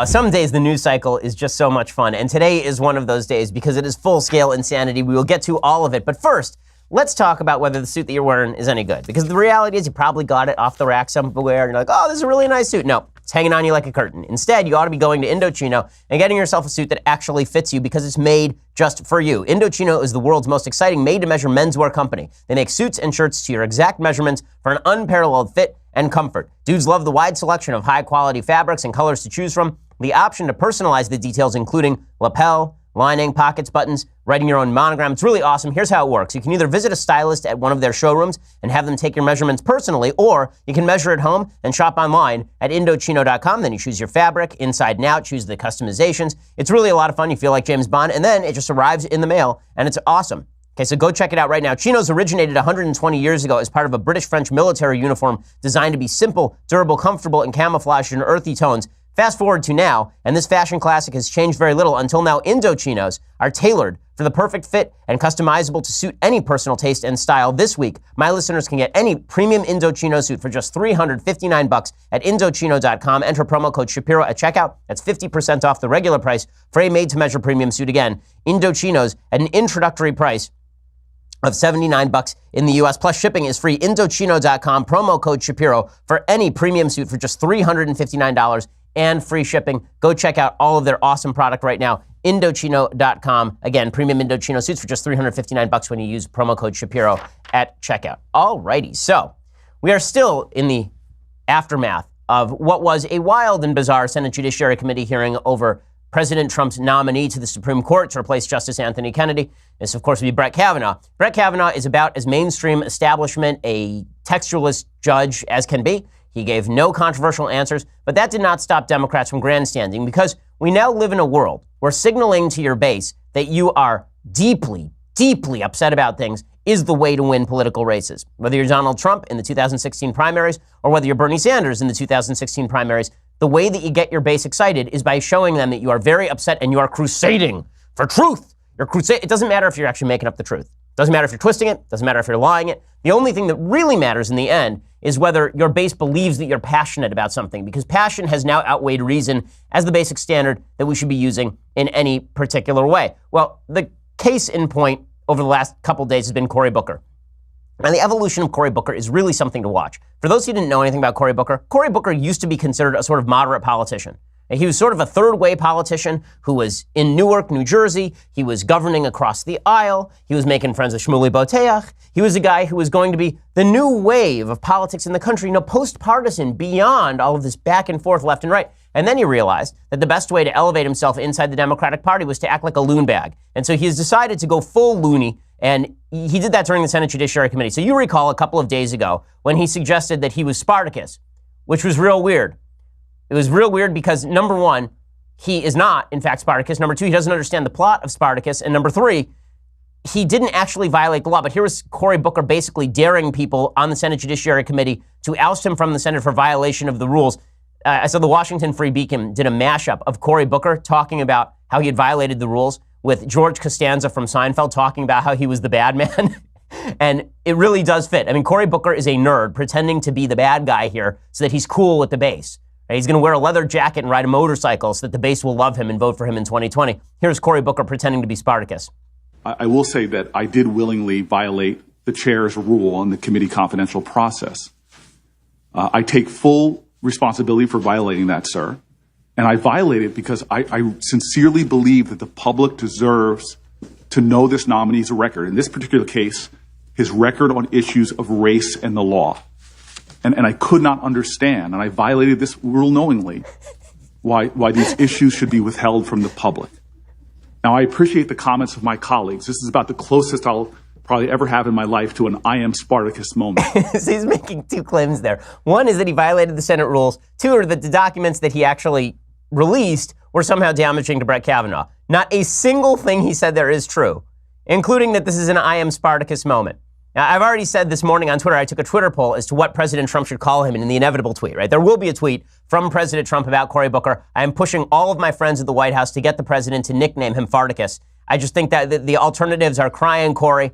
Some days the news cycle is just so much fun, and today is one of those days because it is full-scale insanity. We will get to all of it, but first, let's talk about whether the suit that you're wearing is any good, because the reality is you probably got it off the rack somewhere, and you're like, oh, this is a really nice suit. No, it's hanging on you like a curtain. Instead, you ought to be going to Indochino and getting yourself a suit that actually fits you because it's made just for you. Indochino is the world's most exciting made-to-measure menswear company. They make suits and shirts to your exact measurements for an unparalleled fit and comfort. Dudes love the wide selection of high-quality fabrics and colors to choose from. The option to personalize the details, including lapel, lining, pockets, buttons, writing your own monogram. It's really awesome. Here's how it works. You can either visit a stylist at one of their showrooms and have them take your measurements personally, or you can measure at home and shop online at Indochino.com. Then you choose your fabric inside and out, choose the customizations. It's really a lot of fun. You feel like James Bond, and then it just arrives in the mail, and it's awesome. Okay, so go check it out right now. Chinos originated 120 years ago as part of a British-French military uniform designed to be simple, durable, comfortable, and camouflaged in earthy tones. Fast forward to now, and this fashion classic has changed very little. Until now, Indochinos are tailored for the perfect fit and customizable to suit any personal taste and style. This week, my listeners can get any premium Indochino suit for just $359 at Indochino.com. Enter promo code Shapiro at checkout. That's 50% off the regular price for a made-to-measure premium suit. Again, Indochinos at an introductory price of $79 in the U.S. Plus shipping is free. Indochino.com, promo code Shapiro for any premium suit for just $359 and free shipping. Go check out all of their awesome product right now. Indochino.com. Again, premium Indochino suits for just $359 when you use promo code Shapiro at checkout. Alrighty, so we are still in the aftermath of what was a wild and bizarre Senate Judiciary Committee hearing over President Trump's nominee to the Supreme Court to replace Justice Anthony Kennedy. This, of course, would be Brett Kavanaugh. Brett Kavanaugh is about as mainstream establishment, a textualist judge as can be. He gave no controversial answers, but that did not stop Democrats from grandstanding, because we now live in a world where signaling to your base that you are deeply, deeply upset about things is the way to win political races. Whether you're Donald Trump in the 2016 primaries or whether you're Bernie Sanders in the 2016 primaries, the way that you get your base excited is by showing them that you are very upset and you are crusading for truth. It doesn't matter if you're actually making up the truth. It doesn't matter if you're twisting it. It doesn't matter if you're lying it. The only thing that really matters in the end is whether your base believes that you're passionate about something, because passion has now outweighed reason as the basic standard that we should be using in any particular way. Well, the case in point over the last couple of days has been Cory Booker. And the evolution of Cory Booker is really something to watch. For those who didn't know anything about Cory Booker used to be considered a sort of moderate politician. He was sort of a third-way politician who was in Newark, New Jersey. He was governing across the aisle. He was making friends with Shmuley Boteach. He was a guy who was going to be the new wave of politics in the country, post-partisan, beyond all of this back and forth, left and right. And then he realized that the best way to elevate himself inside the Democratic Party was to act like a loon bag. And so he has decided to go full loony, and he did that during the Senate Judiciary Committee. So you recall a couple of days ago when he suggested that he was Spartacus, which was real weird. It was real weird because, number one, he is not, in fact, Spartacus. Number two, he doesn't understand the plot of Spartacus. And number three, he didn't actually violate the law. But here was Cory Booker basically daring people on the Senate Judiciary Committee to oust him from the Senate for violation of the rules. I saw the Washington Free Beacon did a mashup of Cory Booker talking about how he had violated the rules with George Costanza from Seinfeld talking about how he was the bad man. And it really does fit. I mean, Cory Booker is a nerd pretending to be the bad guy here so that he's cool with the base. He's going to wear a leather jacket and ride a motorcycle so that the base will love him and vote for him in 2020. Here's Cory Booker pretending to be Spartacus. I will say that I did willingly violate the chair's rule on the committee confidential process. I take full responsibility for violating that, sir. And I violate it because I sincerely believe that the public deserves to know this nominee's record. In this particular case, his record on issues of race and the law. And I could not understand, and I violated this rule knowingly, why these issues should be withheld from the public. Now, I appreciate the comments of my colleagues. This is about the closest I'll probably ever have in my life to an I am Spartacus moment. So he's making two claims there. One is that he violated the Senate rules. Two are that the documents that he actually released were somehow damaging to Brett Kavanaugh. Not a single thing he said there is true, including that this is an I am Spartacus moment. Now, I've already said this morning on Twitter, I took a Twitter poll as to what President Trump should call him in the inevitable tweet, right? There will be a tweet from President Trump about Cory Booker. I am pushing all of my friends at the White House to get the president to nickname him Farticus. I just think that the alternatives are crying Cory,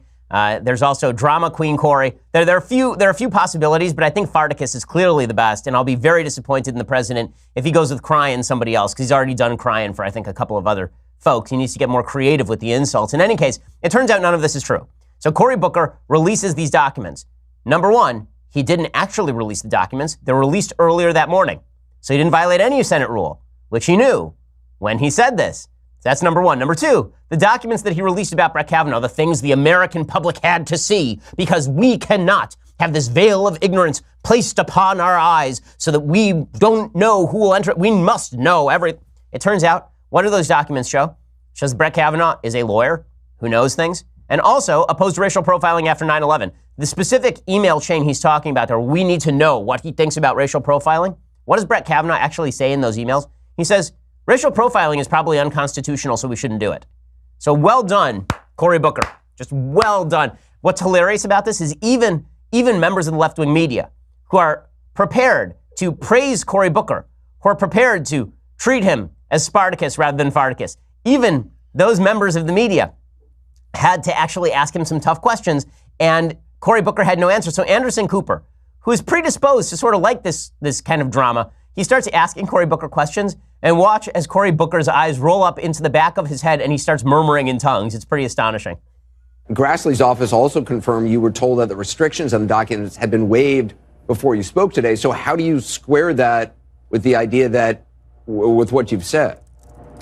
There's also drama queen Corey. There are a few possibilities, but I think Farticus is clearly the best, and I'll be very disappointed in the president if he goes with crying somebody else, because he's already done crying for, I think, a couple of other folks. He needs to get more creative with the insults. In any case, it turns out none of this is true. So Cory Booker releases these documents. Number one, he didn't actually release the documents. They were released earlier that morning. So he didn't violate any Senate rule, which he knew when he said this. That's number one. Number two, the documents that he released about Brett Kavanaugh, the things the American public had to see, because we cannot have this veil of ignorance placed upon our eyes so that we don't know who will enter. We must know everything. It turns out, what do those documents show? It shows Brett Kavanaugh is a lawyer who knows things and also opposed racial profiling after 9/11. The specific email chain he's talking about there, we need to know what he thinks about racial profiling. What does Brett Kavanaugh actually say in those emails? He says, racial profiling is probably unconstitutional, so we shouldn't do it. So well done, Cory Booker. Just well done. What's hilarious about this is even members of the left-wing media who are prepared to praise Cory Booker, who are prepared to treat him as Spartacus rather than Farticus, even those members of the media had to actually ask him some tough questions, and Cory Booker had no answer. So Anderson Cooper, who is predisposed to sort of like this kind of drama, he starts asking Cory Booker questions, and watch as Cory Booker's eyes roll up into the back of his head and he starts murmuring in tongues. It's pretty astonishing. Grassley's office also confirmed you were told that the restrictions on the documents had been waived before you spoke today. So how do you square that with the idea that, with what you've said?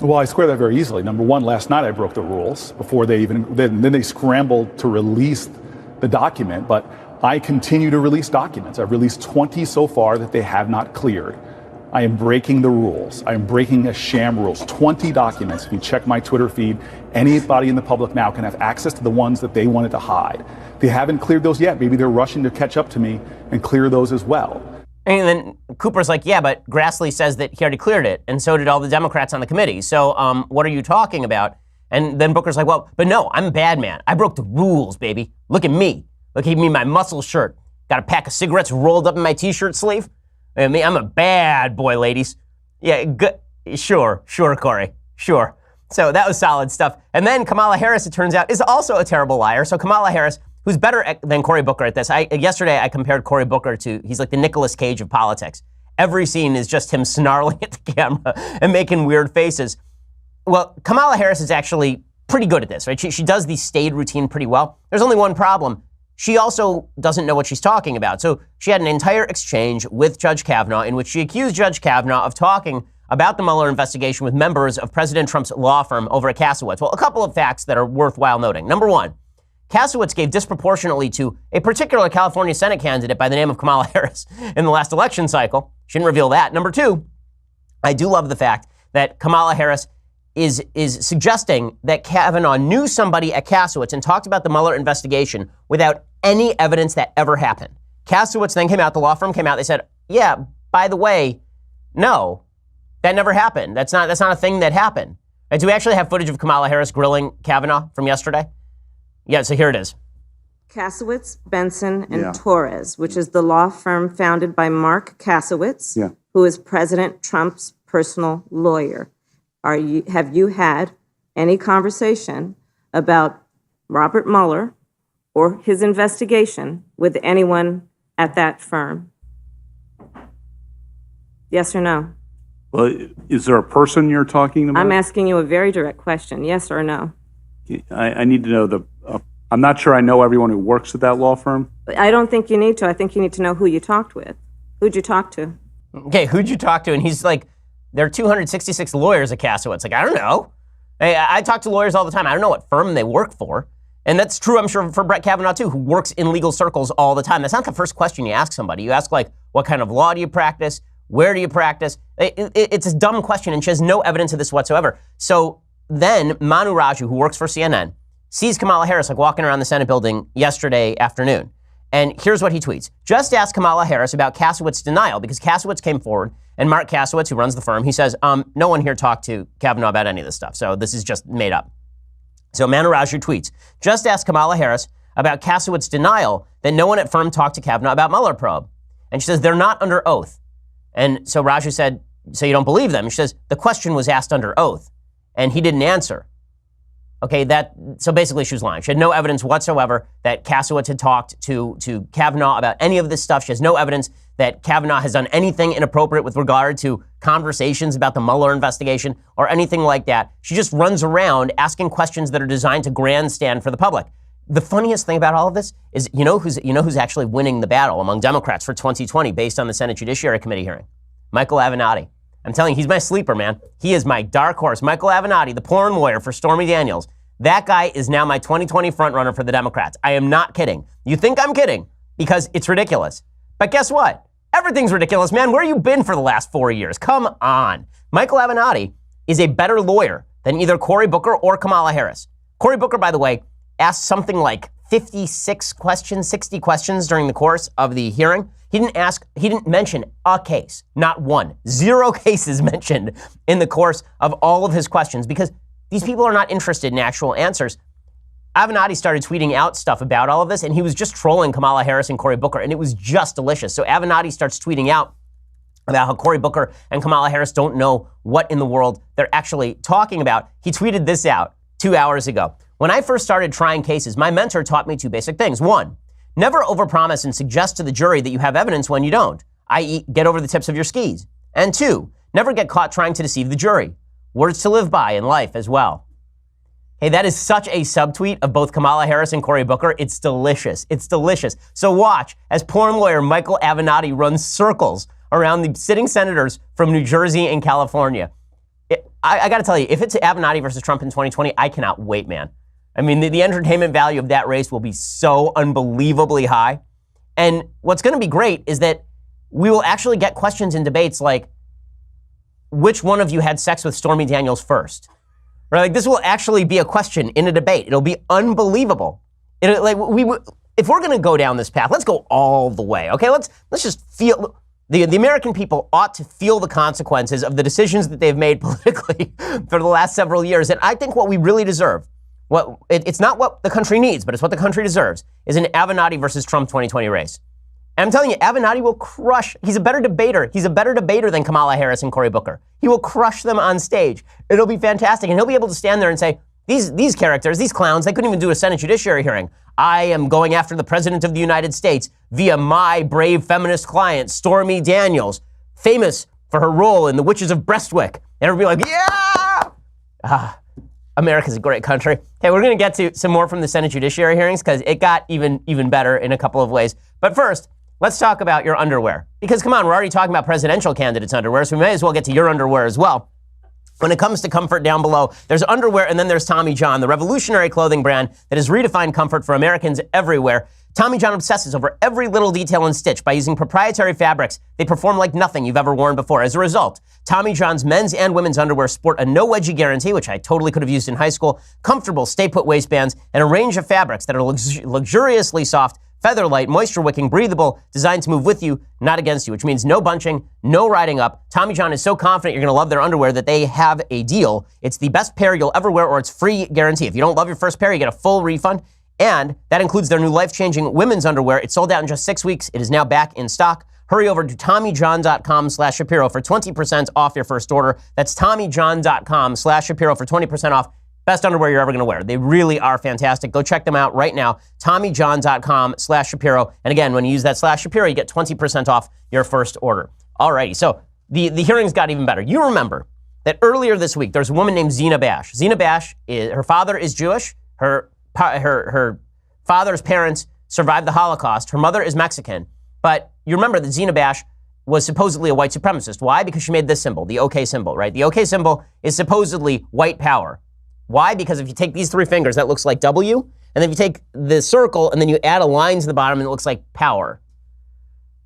Well, I square that very easily. Number one, last night I broke the rules before they then they scrambled to release the document, but I continue to release documents. I've released 20 so far that they have not cleared. I am breaking the rules. I am breaking the sham rules. 20 documents. If you check my Twitter feed, anybody in the public now can have access to the ones that they wanted to hide. They haven't cleared those yet. Maybe they're rushing to catch up to me and clear those as well. And then Cooper's like, yeah, but Grassley says that he already cleared it, and so did all the Democrats on the committee. So what are you talking about? And then Booker's like, well, but no, I'm a bad man. I broke the rules, baby. Look at me. Look at me, my muscle shirt. Got a pack of cigarettes rolled up in my T-shirt sleeve. I mean, I'm a bad boy, ladies. Yeah, good. Sure, Cory. Sure. So that was solid stuff. And then Kamala Harris, it turns out, is also a terrible liar. So Kamala Harris, who's better than Cory Booker at this. Yesterday, I compared Cory Booker to, he's like the Nicolas Cage of politics. Every scene is just him snarling at the camera and making weird faces. Well, Kamala Harris is actually pretty good at this, right? She does the staid routine pretty well. There's only one problem. She also doesn't know what she's talking about. So she had an entire exchange with Judge Kavanaugh in which she accused Judge Kavanaugh of talking about the Mueller investigation with members of President Trump's law firm over at Kasowitz. Well, a couple of facts that are worthwhile noting. Number one, Kasowitz gave disproportionately to a particular California Senate candidate by the name of Kamala Harris in the last election cycle. She didn't reveal that. Number two, I do love the fact that Kamala Harris is suggesting that Kavanaugh knew somebody at Kasowitz and talked about the Mueller investigation without any evidence that ever happened. Kasowitz then came out, the law firm came out, they said, yeah, by the way, no, that never happened. That's not a thing that happened. And do we actually have footage of Kamala Harris grilling Kavanaugh from yesterday? Yeah, so here it is. Kasowitz, Benson, and Torres, which is the law firm founded by Mark Kasowitz, who is President Trump's personal lawyer. Have you had any conversation about Robert Mueller or his investigation with anyone at that firm? Yes or no? Well, is there a person you're talking about? I'm asking you a very direct question, yes or no? I need to know I'm not sure I know everyone who works at that law firm. I don't think you need to. I think you need to know who you talked with. Who'd you talk to? Okay, who'd you talk to? And he's like, there are 266 lawyers at Kasowitz. Like, I don't know. I talk to lawyers all the time. I don't know what firm they work for. And that's true, I'm sure, for Brett Kavanaugh, too, who works in legal circles all the time. That's not the first question you ask somebody. You ask, like, what kind of law do you practice? Where do you practice? It's a dumb question, and she has no evidence of this whatsoever. So then Manu Raju, who works for CNN, sees Kamala Harris, like, walking around the Senate building yesterday afternoon. And here's what he tweets. Just ask Kamala Harris about Kasowitz's denial, because Kasowitz came forward, and Mark Kasowitz, who runs the firm, he says, no one here talked to Kavanaugh about any of this stuff, so this is just made up. So Manu Raju tweets, just ask Kamala Harris about Kasowitz's denial that no one at firm talked to Kavanaugh about Mueller probe. And she says, they're not under oath. And so Raju said, so you don't believe them? She says, the question was asked under oath, and he didn't answer. Okay, so basically she was lying. She had no evidence whatsoever that Kasowitz had talked to Kavanaugh about any of this stuff. She has no evidence that Kavanaugh has done anything inappropriate with regard to conversations about the Mueller investigation or anything like that. She just runs around asking questions that are designed to grandstand for the public. The funniest thing about all of this is, you know who's actually winning the battle among Democrats for 2020 based on the Senate Judiciary Committee hearing? Michael Avenatti. I'm telling you, he's my sleeper, man. He is my dark horse. Michael Avenatti, the porn lawyer for Stormy Daniels. That guy is now my 2020 frontrunner for the Democrats. I am not kidding. You think I'm kidding because it's ridiculous. But guess what? Everything's ridiculous, man. Where you been for the last 4 years? Come on. Michael Avenatti is a better lawyer than either Cory Booker or Kamala Harris. Cory Booker, by the way, asked something like 56 questions, 60 questions during the course of the hearing. He didn't mention a case, not one. 0 cases mentioned in the course of all of his questions because these people are not interested in actual answers. Avenatti started tweeting out stuff about all of this, and he was just trolling Kamala Harris and Cory Booker, and it was just delicious. So Avenatti starts tweeting out about how Cory Booker and Kamala Harris don't know what in the world they're actually talking about. He tweeted this out 2 hours ago. When I first started trying cases, my mentor taught me 2 basic things. 1, never overpromise and suggest to the jury that you have evidence when you don't, i.e., get over the tips of your skis. And 2, never get caught trying to deceive the jury. Words to live by in life as well. Hey, that is such a subtweet of both Kamala Harris and Cory Booker. It's delicious. It's delicious. So watch as porn lawyer Michael Avenatti runs circles around the sitting senators from New Jersey and California. I got to tell you, if it's Avenatti versus Trump in 2020, I cannot wait, man. I mean, the entertainment value of that race will be so unbelievably high. And what's going to be great is that we will actually get questions in debates like, which one of you had sex with Stormy Daniels first? Right? Like, this will actually be a question in a debate. It'll be unbelievable. If we're going to go down this path, let's go all the way. Okay, let's just feel. The American people ought to feel the consequences of the decisions that they've made politically for the last several years. And I think what we really deserve, it's not what the country needs, but it's what the country deserves, is an Avenatti versus Trump 2020 race. And I'm telling you, Avenatti will crush. He's a better debater. He's a better debater than Kamala Harris and Cory Booker. He will crush them on stage. It'll be fantastic. And he'll be able to stand there and say, these characters, these clowns, they couldn't even do a Senate Judiciary hearing. I am going after the President of the United States via my brave feminist client, Stormy Daniels, famous for her role in The Witches of Breastwick. And everybody like, yeah! America's a great country. Okay, we're going to get to some more from the Senate Judiciary hearings because it got even better in a couple of ways. But first, let's talk about your underwear. Because come on, we're already talking about presidential candidates' underwear, so we may as well get to your underwear as well. When it comes to comfort down below, there's underwear and then there's Tommy John, the revolutionary clothing brand that has redefined comfort for Americans everywhere. Tommy John obsesses over every little detail and stitch by using proprietary fabrics. They perform like nothing you've ever worn before. As a result, Tommy John's men's and women's underwear sport a no wedgie guarantee, which I totally could have used in high school, comfortable stay-put waistbands, and a range of fabrics that are luxuriously soft, feather-light, moisture-wicking, breathable, designed to move with you, not against you, which means no bunching, no riding up. Tommy John is so confident you're going to love their underwear that they have a deal. It's the best pair you'll ever wear, or it's free guarantee. If you don't love your first pair, you get a full refund, and that includes their new life-changing women's underwear. It sold out in just 6 weeks. It is now back in stock. Hurry over to TommyJohn.com/Shapiro for 20% off your first order. That's TommyJohn.com/Shapiro for 20% off. Best underwear you're ever going to wear. They really are fantastic. Go check them out right now. TommyJohn.com/Shapiro. And again, when you use that /Shapiro, you get 20% off your first order. Alrighty, so the hearings got even better. You remember that earlier this week, there's a woman named Zina Bash. Zina Bash, her father is Jewish. Her father's parents survived the Holocaust. Her mother is Mexican. But you remember that Zina Bash was supposedly a white supremacist. Why? Because she made this symbol, the OK symbol, right? The OK symbol is supposedly white power. Why? Because if you take these 3 fingers, that looks like W, and then if you take the circle and then you add a line to the bottom, and it looks like power.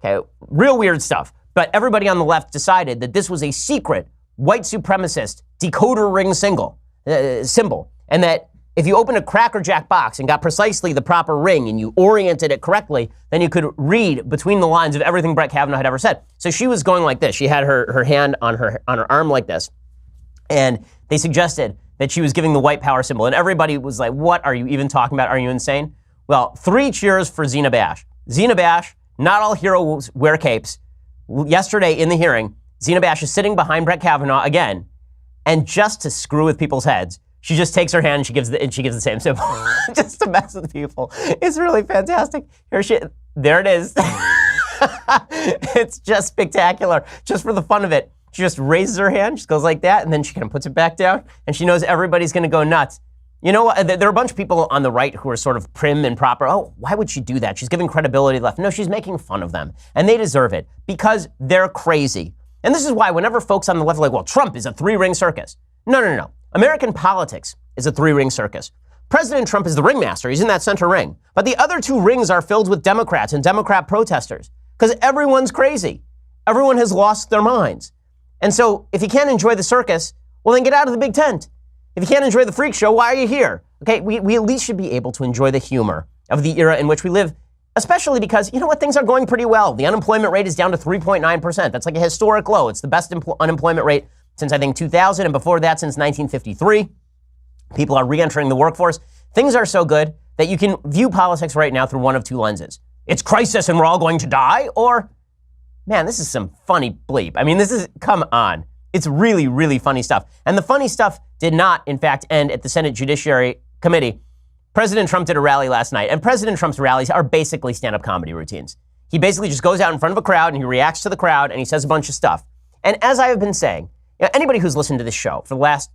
Okay, real weird stuff. But everybody on the left decided that this was a secret white supremacist decoder ring symbol, and that if you opened a Cracker Jack box and got precisely the proper ring and you oriented it correctly, then you could read between the lines of everything Brett Kavanaugh had ever said. So she was going like this. She had her hand on her arm like this, and they suggested that she was giving the white power symbol. And everybody was like, what are you even talking about? Are you insane? Well, 3 cheers for Zina Bash. Zina Bash, not all heroes wear capes. Yesterday in the hearing, Zina Bash is sitting behind Brett Kavanaugh again. And just to screw with people's heads, She just takes her hand and she gives the same symbol just to mess with people. It's really fantastic. There it is. It's just spectacular, just for the fun of it. She just raises her hand, just goes like that, and then she kind of puts it back down, and she knows everybody's going to go nuts. You know what? There are a bunch of people on the right who are sort of prim and proper. Oh, why would she do that? She's giving credibility left. No, she's making fun of them, and they deserve it because they're crazy. And this is why whenever folks on the left are like, well, Trump is a three-ring circus. No. American politics is a three-ring circus. President Trump is the ringmaster. He's in that center ring. But the other two rings are filled with Democrats and Democrat protesters because everyone's crazy. Everyone has lost their minds. And so if you can't enjoy the circus, well, then get out of the big tent. If you can't enjoy the freak show, why are you here? Okay, we at least should be able to enjoy the humor of the era in which we live, especially because, you know what, things are going pretty well. The unemployment rate is down to 3.9%. That's like a historic low. It's the best unemployment rate since, I think, 2000, and before that, since 1953. People are re-entering the workforce. Things are so good that you can view politics right now through one of two lenses. It's crisis and we're all going to die, or, man, this is some funny bleep. I mean, come on. It's really, really funny stuff. And the funny stuff did not, in fact, end at the Senate Judiciary Committee. President Trump did a rally last night, and President Trump's rallies are basically stand-up comedy routines. He basically just goes out in front of a crowd and he reacts to the crowd and he says a bunch of stuff. And as I have been saying, anybody who's listened to this show for the last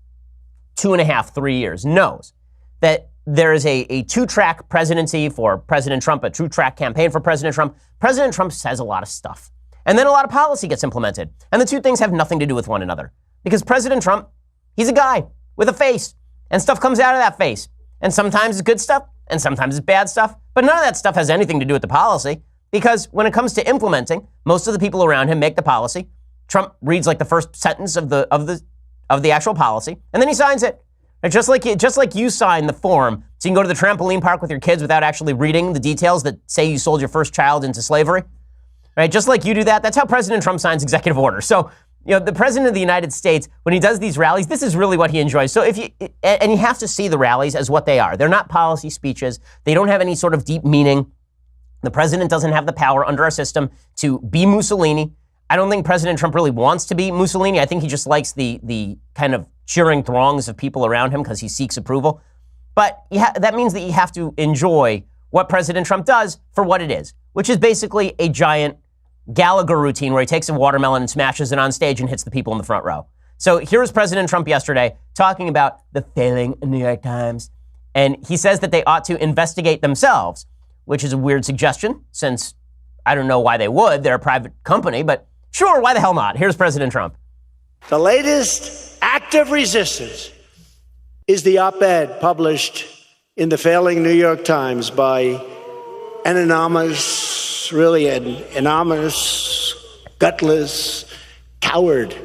2.5, 3 years knows that there is a two-track presidency for President Trump, a two-track campaign for President Trump. President Trump says a lot of stuff. And then a lot of policy gets implemented. And the two things have nothing to do with one another. Because President Trump, he's a guy with a face. And stuff comes out of that face. And sometimes it's good stuff, and sometimes it's bad stuff. But none of that stuff has anything to do with the policy. Because when it comes to implementing, most of the people around him make the policy. Trump reads like the first sentence of the actual policy, and then he signs it. Just like you sign the form so you can go to the trampoline park with your kids without actually reading the details that say you sold your first child into slavery. Right? Just like you do that, that's how President Trump signs executive orders. So, the President of the United States, when he does these rallies, this is really what he enjoys. So you have to see the rallies as what they are. They're not policy speeches. They don't have any sort of deep meaning. The president doesn't have the power under our system to be Mussolini. I don't think President Trump really wants to be Mussolini. I think he just likes the kind of cheering throngs of people around him because he seeks approval. But that means that you have to enjoy what President Trump does for what it is, which is basically a giant Gallagher routine where he takes a watermelon and smashes it on stage and hits the people in the front row. So here's President Trump yesterday talking about the failing New York Times. And he says that they ought to investigate themselves, which is a weird suggestion since I don't know why they would. They're a private company, but sure, why the hell not? Here's President Trump. The latest act of resistance is the op-ed published in the failing New York Times by an anonymous, gutless coward.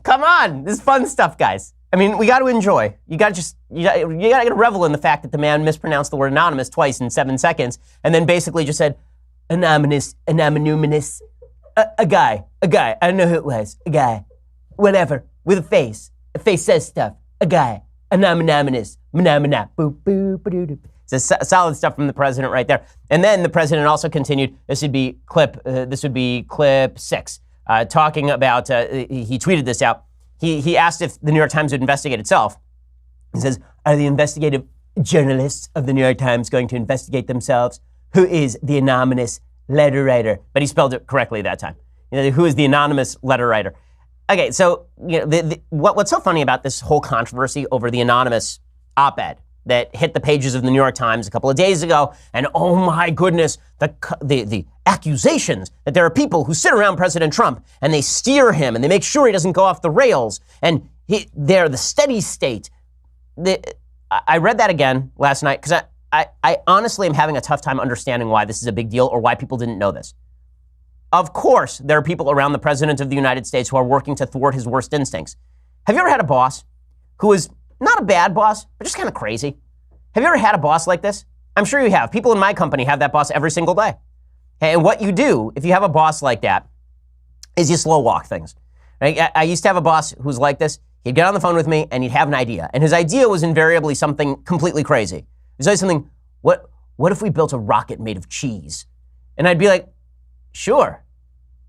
Come on, this is fun stuff, guys. I mean, we got to enjoy. You got to revel in the fact that the man mispronounced the word anonymous twice in 7 seconds, and then basically just said, anonymous, a guy. I don't know who it was, a guy, whatever, with a face. A face says stuff. A guy, anonymous, boop, boop, boop, boop. It's solid stuff from the president right there. And then the president also continued. This would be clip 6, talking about. He tweeted this out. He asked if the New York Times would investigate itself. He says, "Are the investigative journalists of the New York Times going to investigate themselves? Who is the anonymous letter writer?" But he spelled it correctly that time. Who is the anonymous letter writer? Okay, so what's so funny about this whole controversy over the anonymous op-ed that hit the pages of the New York Times a couple of days ago, and oh my goodness, the accusations that there are people who sit around President Trump and they steer him and they make sure he doesn't go off the rails, and they're the steady state. I read that again last night because I honestly am having a tough time understanding why this is a big deal or why people didn't know this. Of course, there are people around the President of the United States who are working to thwart his worst instincts. Have you ever had a boss who is not a bad boss, but just kind of crazy? Have you ever had a boss like this? I'm sure you have. People in my company have that boss every single day. And what you do, if you have a boss like that, is you slow walk things. Right? I used to have a boss who was like this. He'd get on the phone with me and he'd have an idea. And his idea was invariably something completely crazy. It was always something, what if we built a rocket made of cheese? And I'd be like, sure.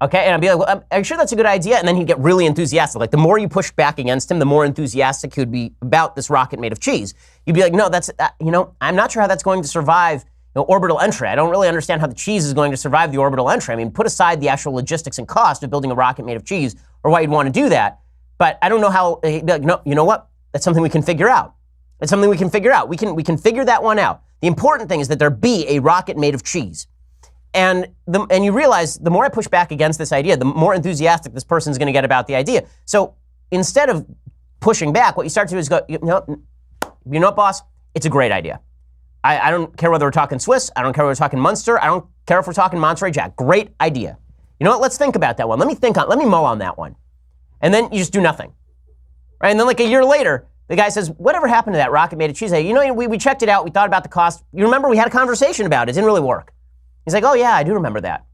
Okay, and I'd be like, well, are you sure that's a good idea? And then he'd get really enthusiastic. Like the more you push back against him, the more enthusiastic he'd be about this rocket made of cheese. You'd be like, no, I'm not sure how that's going to survive orbital entry. I don't really understand how the cheese is going to survive the orbital entry. I mean, put aside the actual logistics and cost of building a rocket made of cheese or why you'd want to do that. But I don't know how, he'd be like, no, you know what? That's something we can figure out. It's something we can figure out. We can figure that one out. The important thing is that there be a rocket made of cheese. And you realize the more I push back against this idea, the more enthusiastic this person's going to get about the idea. So instead of pushing back, what you start to do is go, you know what, boss? It's a great idea. I don't care whether we're talking Swiss. I don't care whether we're talking Munster. I don't care if we're talking Monterey Jack. Great idea. You know what? Let's think about that one. Let me mull on that one. And then you just do nothing. Right? And then like a year later, the guy says, whatever happened to that rocket made of cheese? You know, we checked it out. We thought about the cost. You remember we had a conversation about it. It didn't really work. He's like, oh yeah, I do remember that.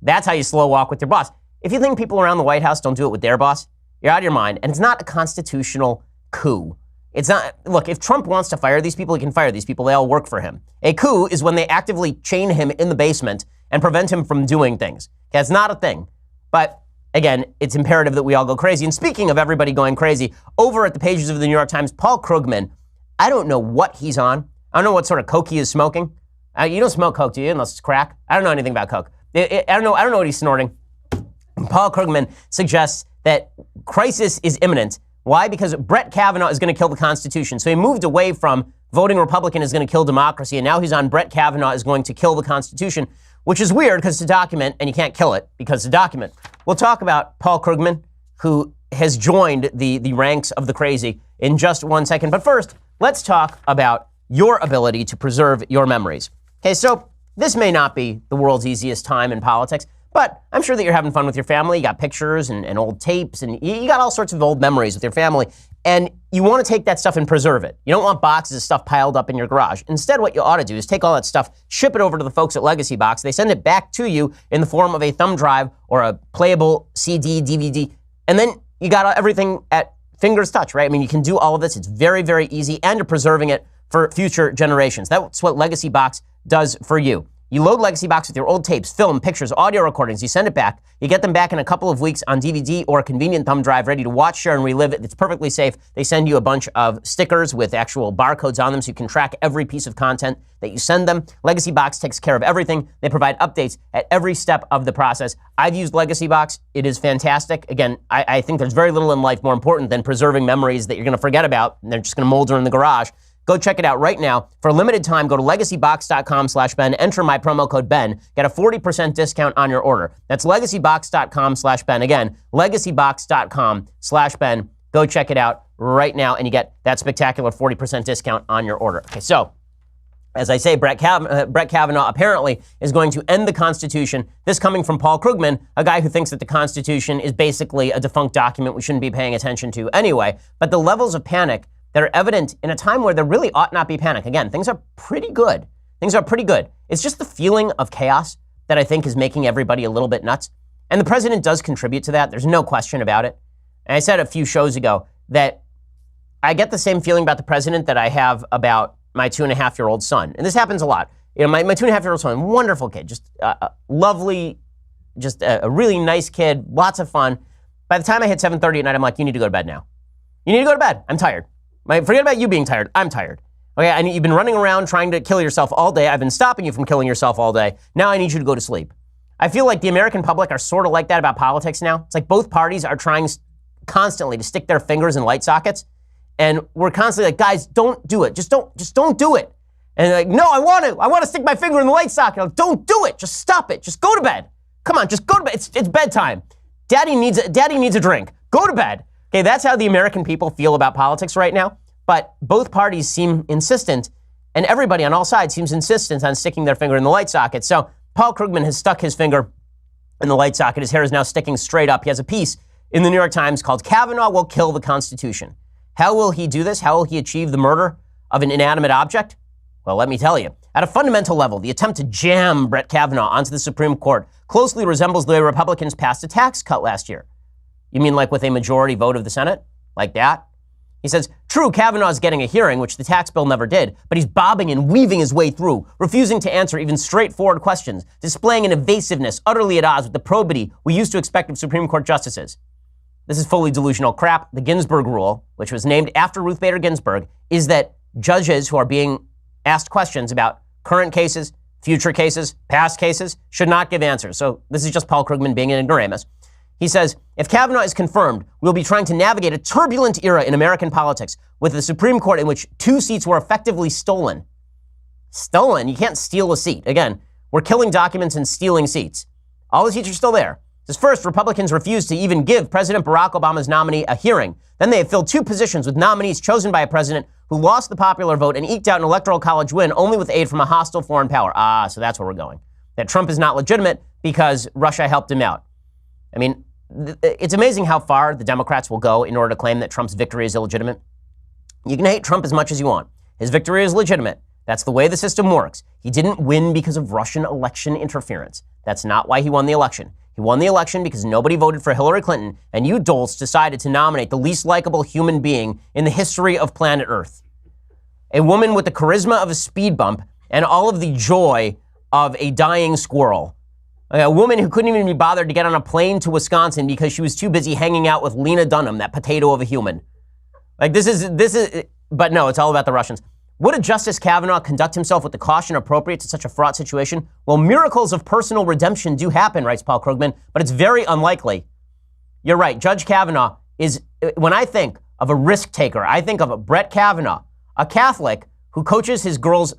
That's how you slow walk with your boss. If you think people around the White House don't do it with their boss, you're out of your mind. And it's not a constitutional coup. It's not, look, if Trump wants to fire these people, he can fire these people. They all work for him. A coup is when they actively chain him in the basement and prevent him from doing things. Okay, it's not a thing. But again, it's imperative that we all go crazy. And speaking of everybody going crazy, over at the pages of the New York Times, Paul Krugman, I don't know what he's on. I don't know what sort of coke he is smoking. You don't smoke coke, do you? Unless it's crack. I don't know anything about coke. I don't know what he's snorting. Paul Krugman suggests that crisis is imminent. Why? Because Brett Kavanaugh is going to kill the Constitution. So he moved away from voting Republican is going to kill democracy, and now he's on Brett Kavanaugh is going to kill the Constitution, which is weird because it's a document, and you can't kill it because it's a document. We'll talk about Paul Krugman, who has joined the ranks of the crazy, in just 1 second. But first, let's talk about your ability to preserve your memories. Okay, so this may not be the world's easiest time in politics, but I'm sure that you're having fun with your family. You got pictures and old tapes, and you got all sorts of old memories with your family, and you want to take that stuff and preserve it. You don't want boxes of stuff piled up in your garage. Instead, what you ought to do is take all that stuff, ship it over to the folks at Legacy Box. They send it back to you in the form of a thumb drive or a playable CD, DVD, and then you got everything at finger's touch, right? I mean, you can do all of this. It's very, very easy, and you're preserving it for future generations. That's what Legacy Box does for you. You load Legacy Box with your old tapes, film, pictures, audio recordings. You send it back. You get them back in a couple of weeks on DVD or a convenient thumb drive, ready to watch, share, and relive it. It's perfectly safe. They send you a bunch of stickers with actual barcodes on them so you can track every piece of content that you send them. Legacy Box takes care of everything. They provide updates at every step of the process. I've used Legacy Box. It is fantastic. Again, I think there's very little in life more important than preserving memories that you're going to forget about, and they're just going to molder in the garage. Go check it out right now. For a limited time, go to legacybox.com/Ben, enter my promo code Ben, get a 40% discount on your order. That's legacybox.com/Ben. Again, legacybox.com/Ben. Go check it out right now, and you get that spectacular 40% discount on your order. Okay, so as I say, Brett Kavanaugh apparently is going to end the Constitution. This coming from Paul Krugman, a guy who thinks that the Constitution is basically a defunct document we shouldn't be paying attention to anyway. But the levels of panic that are evident in a time where there really ought not be panic. Again, things are pretty good. Things are pretty good. It's just the feeling of chaos that I think is making everybody a little bit nuts. And the president does contribute to that. There's no question about it. And I said a few shows ago that I get the same feeling about the president that I have about my 2.5-year-old son. And this happens a lot. You know, my 2.5-year-old son, wonderful kid, just lovely, just a really nice kid, lots of fun. By the time I hit 7:30 at night, I'm like, you need to go to bed now. You need to go to bed. I'm tired. Forget about you being tired. I'm tired. Okay, you've been running around trying to kill yourself all day. I've been stopping you from killing yourself all day. Now I need you to go to sleep. I feel like the American public are sort of like that about politics now. It's like both parties are trying constantly to stick their fingers in light sockets. And we're constantly like, guys, don't do it. Just don't do it. And they're like, no, I want to stick my finger in the light socket. I'm like, don't do it. Just stop it. Just go to bed. Come on, just go to bed. It's bedtime. Daddy needs a drink. Go to bed. Okay, that's how the American people feel about politics right now. But both parties seem insistent, and everybody on all sides seems insistent on sticking their finger in the light socket. So Paul Krugman has stuck his finger in the light socket. His hair is now sticking straight up. He has a piece in the New York Times called "Kavanaugh Will Kill the Constitution." How will he do this? How will he achieve the murder of an inanimate object? Well, let me tell you. At a fundamental level, the attempt to jam Brett Kavanaugh onto the Supreme Court closely resembles the way Republicans passed a tax cut last year. You mean like with a majority vote of the Senate? Like that? He says, true, Kavanaugh's getting a hearing, which the tax bill never did, but he's bobbing and weaving his way through, refusing to answer even straightforward questions, displaying an evasiveness utterly at odds with the probity we used to expect of Supreme Court justices. This is fully delusional crap. The Ginsburg rule, which was named after Ruth Bader Ginsburg, is that judges who are being asked questions about current cases, future cases, past cases, should not give answers. So this is just Paul Krugman being an ignoramus. He says, if Kavanaugh is confirmed, we'll be trying to navigate a turbulent era in American politics with the Supreme Court in which 2 seats were effectively stolen. Stolen? You can't steal a seat. Again, we're killing documents and stealing seats. All the seats are still there. Says first, Republicans refused to even give President Barack Obama's nominee a hearing. Then they have filled 2 positions with nominees chosen by a president who lost the popular vote and eked out an electoral college win only with aid from a hostile foreign power. So that's where we're going. That Trump is not legitimate because Russia helped him out. I mean, it's amazing how far the Democrats will go in order to claim that Trump's victory is illegitimate. You can hate Trump as much as you want. His victory is legitimate. That's the way the system works. He didn't win because of Russian election interference. That's not why he won the election. He won the election because nobody voted for Hillary Clinton, and you dolts decided to nominate the least likable human being in the history of planet Earth. A woman with the charisma of a speed bump and all of the joy of a dying squirrel. A woman who couldn't even be bothered to get on a plane to Wisconsin because she was too busy hanging out with Lena Dunham, that potato of a human. Like this is, but no, it's all about the Russians. Would a Justice Kavanaugh conduct himself with the caution appropriate to such a fraught situation? Well, miracles of personal redemption do happen, writes Paul Krugman, but it's very unlikely. You're right. Judge Kavanaugh is, when I think of a risk taker, I think of a Brett Kavanaugh, a Catholic who coaches his girls'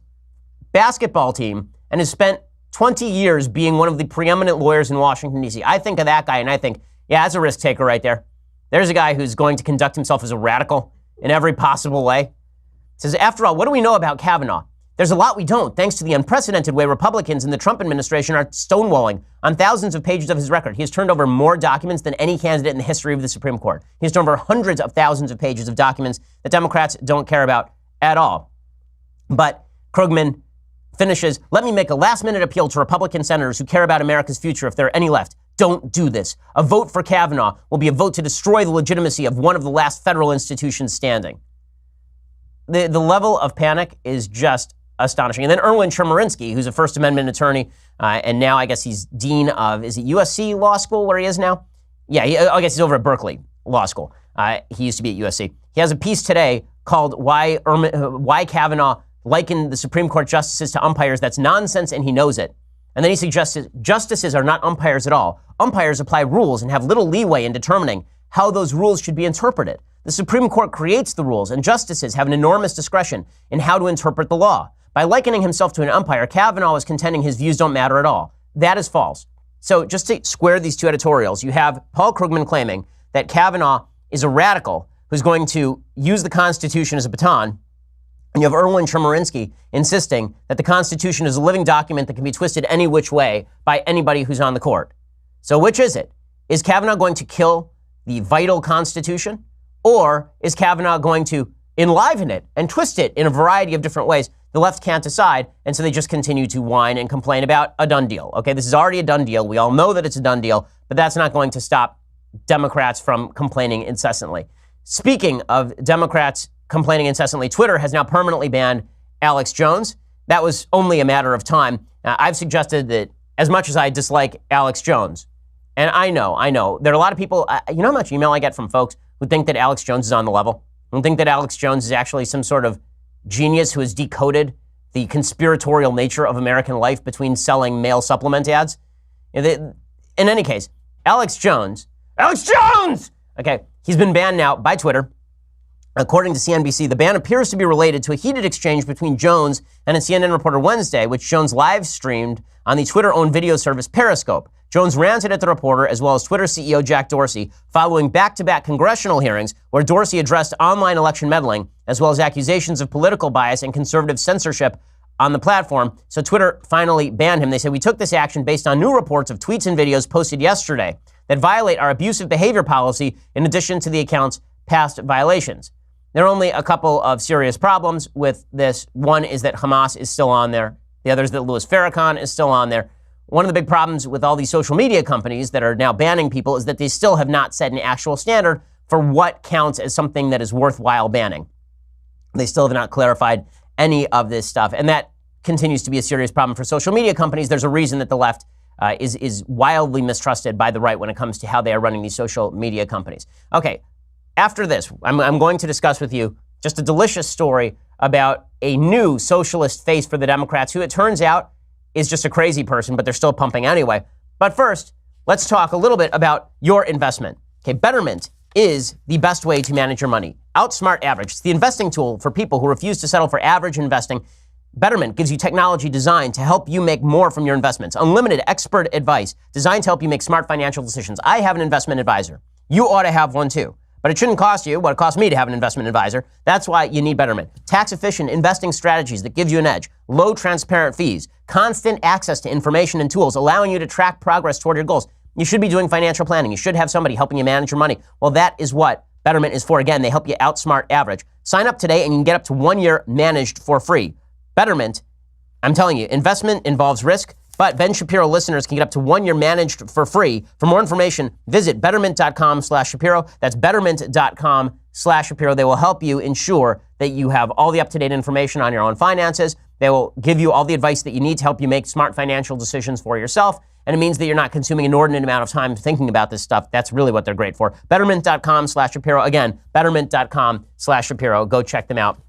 basketball team and has spent 20 years being one of the preeminent lawyers in Washington, D.C. I think of that guy and I think, yeah, that's a risk taker right there. There's a guy who's going to conduct himself as a radical in every possible way. Says, after all, what do we know about Kavanaugh? There's a lot we don't, thanks to the unprecedented way Republicans in the Trump administration are stonewalling on thousands of pages of his record. He has turned over more documents than any candidate in the history of the Supreme Court. He has turned over hundreds of thousands of pages of documents that Democrats don't care about at all. But Krugman finishes, let me make a last-minute appeal to Republican senators who care about America's future if there are any left. Don't do this. A vote for Kavanaugh will be a vote to destroy the legitimacy of one of the last federal institutions standing. The level of panic is just astonishing. And then Erwin Chemerinsky, who's a First Amendment attorney, and now I guess he's dean of, is it USC Law School where he is now? Yeah, I guess he's over at Berkeley Law School. He used to be at USC. He has a piece today called Why Kavanaugh likened the Supreme Court justices to umpires. That's nonsense, and he knows it. And then he suggests justices are not umpires at all. Umpires apply rules and have little leeway in determining how those rules should be interpreted. The Supreme Court creates the rules, and justices have an enormous discretion in how to interpret the law. By likening himself to an umpire, Kavanaugh is contending his views don't matter at all. That is false. So just to square these 2 editorials, you have Paul Krugman claiming that Kavanaugh is a radical who's going to use the Constitution as a baton, and you have Erwin Chemerinsky insisting that the Constitution is a living document that can be twisted any which way by anybody who's on the court. So which is it? Is Kavanaugh going to kill the vital Constitution? Or is Kavanaugh going to enliven it and twist it in a variety of different ways? The left can't decide, and so they just continue to whine and complain about a done deal. Okay, this is already a done deal. We all know that it's a done deal, but that's not going to stop Democrats from complaining incessantly. Speaking of Democrats complaining incessantly, Twitter has now permanently banned Alex Jones. That was only a matter of time. I've suggested that as much as I dislike Alex Jones, and I know, there are a lot of people, you know how much email I get from folks who think that Alex Jones is on the level, who think that Alex Jones is actually some sort of genius who has decoded the conspiratorial nature of American life between selling male supplement ads. In any case, Alex Jones, okay, he's been banned now by Twitter. According to CNBC, the ban appears to be related to a heated exchange between Jones and a CNN reporter Wednesday, which Jones live streamed on the Twitter-owned video service Periscope. Jones ranted at the reporter as well as Twitter CEO Jack Dorsey following back-to-back congressional hearings where Dorsey addressed online election meddling as well as accusations of political bias and conservative censorship on the platform. So Twitter finally banned him. They said, we took this action based on new reports of tweets and videos posted yesterday that violate our abusive behavior policy in addition to the account's past violations. There are only a couple of serious problems with this. One is that Hamas is still on there. The other is that Louis Farrakhan is still on there. One of the big problems with all these social media companies that are now banning people is that they still have not set an actual standard for what counts as something that is worthwhile banning. They still have not clarified any of this stuff. And that continues to be a serious problem for social media companies. There's a reason that the left is wildly mistrusted by the right when it comes to how they are running these social media companies. Okay, after this, I'm going to discuss with you just a delicious story about a new socialist face for the Democrats, who it turns out is just a crazy person, but they're still pumping anyway. But first, let's talk a little bit about your investment. Okay, Betterment is the best way to manage your money. Outsmart average. It's the investing tool for people who refuse to settle for average investing. Betterment gives you technology designed to help you make more from your investments. Unlimited expert advice designed to help you make smart financial decisions. I have an investment advisor. You ought to have one too. But it shouldn't cost you what it costs me to have an investment advisor. That's why you need Betterment. Tax-efficient investing strategies that give you an edge. Low transparent fees. Constant access to information and tools allowing you to track progress toward your goals. You should be doing financial planning. You should have somebody helping you manage your money. Well, that is what Betterment is for. Again, they help you outsmart average. Sign up today and you can get up to 1 year managed for free. Betterment, I'm telling you, investment involves risk, but Ben Shapiro listeners can get up to 1 year managed for free. For more information, visit betterment.com/Shapiro. That's betterment.com/Shapiro. They will help you ensure that you have all the up-to-date information on your own finances. They will give you all the advice that you need to help you make smart financial decisions for yourself. And it means that you're not consuming an inordinate amount of time thinking about this stuff. That's really what they're great for. Betterment.com/Shapiro. Again, betterment.com/Shapiro. Go check them out.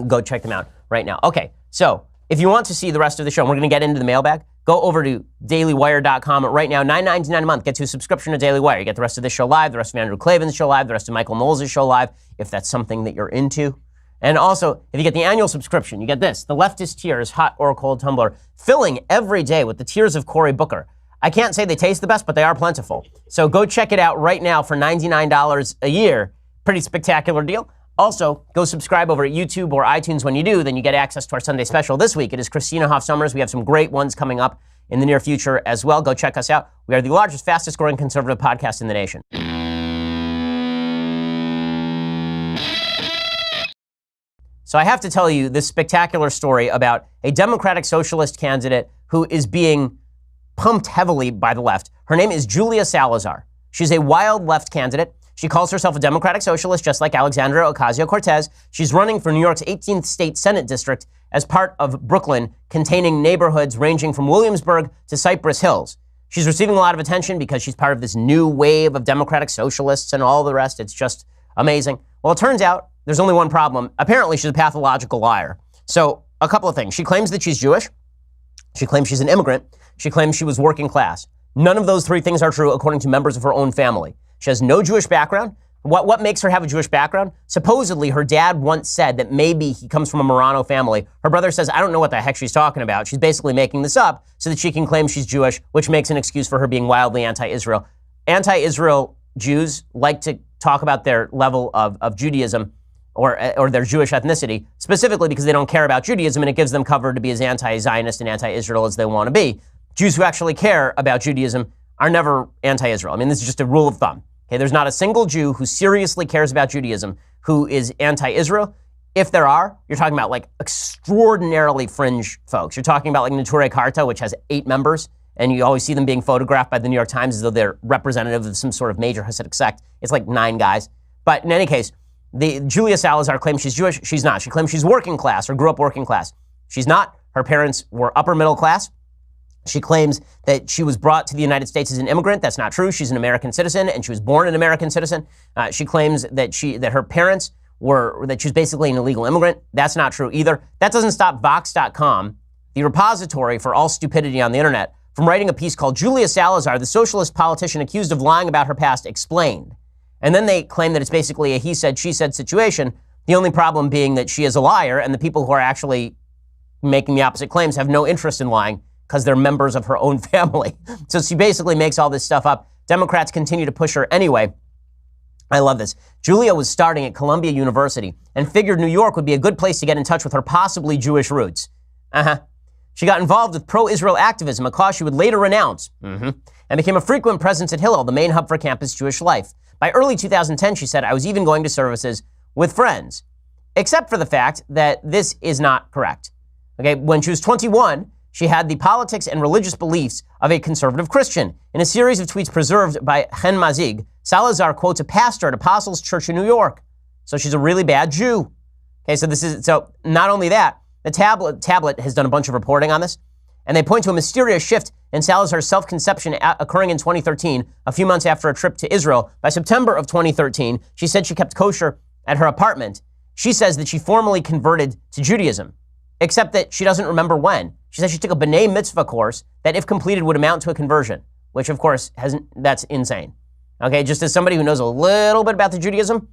Go check them out right now. Okay, so if you want to see the rest of the show, we're going to get into the mailbag. Go over to dailywire.com right now. $9.99 a month gets you a subscription to Daily Wire. You get the rest of this show live, the rest of Andrew Klavan's show live, the rest of Michael Knowles' show live, if that's something that you're into. And also, if you get the annual subscription, you get this, the Leftist Tears Hot or Cold Tumbler, filling every day with the tears of Cory Booker. I can't say they taste the best, but they are plentiful. So go check it out right now for $99 a year. Pretty spectacular deal. Also, go subscribe over at YouTube or iTunes. When you do, then you get access to our Sunday special. This week, it is Christina Hoff Sommers. We have some great ones coming up in the near future as well. Go check us out. We are the largest, fastest growing conservative podcast in the nation. So I have to tell you this spectacular story about a Democratic Socialist candidate who is being pumped heavily by the left. Her name is Julia Salazar. She's a wild left candidate. She calls herself a Democratic Socialist, just like Alexandria Ocasio-Cortez. She's running for New York's 18th state Senate district as part of Brooklyn, containing neighborhoods ranging from Williamsburg to Cypress Hills. She's receiving a lot of attention because she's part of this new wave of Democratic Socialists and all the rest. It's just amazing. Well, it turns out there's only one problem. Apparently, she's a pathological liar. So a couple of things. She claims that she's Jewish. She claims she's an immigrant. She claims she was working class. None of those three things are true, according to members of her own family. She has no Jewish background. What makes her have a Jewish background? Supposedly, her dad once said that maybe he comes from a Marrano family. Her brother says, I don't know what the heck she's talking about. She's basically making this up so that she can claim she's Jewish, which makes an excuse for her being wildly anti-Israel. Anti-Israel Jews like to talk about their level of Judaism or their Jewish ethnicity, specifically because they don't care about Judaism, and it gives them cover to be as anti-Zionist and anti-Israel as they want to be. Jews who actually care about Judaism are never anti-Israel. I mean, this is just a rule of thumb. Okay, there's not a single Jew who seriously cares about Judaism who is anti-Israel. If there are, you're talking about like extraordinarily fringe folks. You're talking about like Neturei Karta, which has 8 members, and you always see them being photographed by the New York Times as though they're representative of some sort of major Hasidic sect. It's like 9 guys. But in any case, Julia Salazar claims she's Jewish. She's not. She claims she's working class or grew up working class. She's not. Her parents were upper middle class. She claims that she was brought to the United States as an immigrant. That's not true. She's an American citizen, and she was born an American citizen. She claims that her parents that she was basically an illegal immigrant. That's not true either. That doesn't stop Vox.com, the repository for all stupidity on the internet, from writing a piece called Julia Salazar, the socialist politician accused of lying about her past, explained. And then they claim that it's basically a he said, she said situation, the only problem being that she is a liar, and the people who are actually making the opposite claims have no interest in lying because they're members of her own family. So she basically makes all this stuff up. Democrats continue to push her anyway. I love this. Julia was starting at Columbia University and figured New York would be a good place to get in touch with her possibly Jewish roots. She got involved with pro-Israel activism, a cause she would later renounce, and became a frequent presence at Hillel, the main hub for campus Jewish life. By early 2010, she said, I was even going to services with friends, except for the fact that this is not correct. Okay, when she was 21, she had the politics and religious beliefs of a conservative Christian. In a series of tweets preserved by Chen Mazig, Salazar quotes a pastor at Apostles Church in New York. So she's a really bad Jew. Okay, so not only that, the tablet has done a bunch of reporting on this, and they point to a mysterious shift in Salazar's self-conception occurring in 2013, a few months after a trip to Israel. By September of 2013, she said she kept kosher at her apartment. She says that she formally converted to Judaism, except that she doesn't remember when. She says she took a B'nai Mitzvah course that, if completed, would amount to a conversion, which, of course, that's insane. Okay, just as somebody who knows a little bit about the Judaism,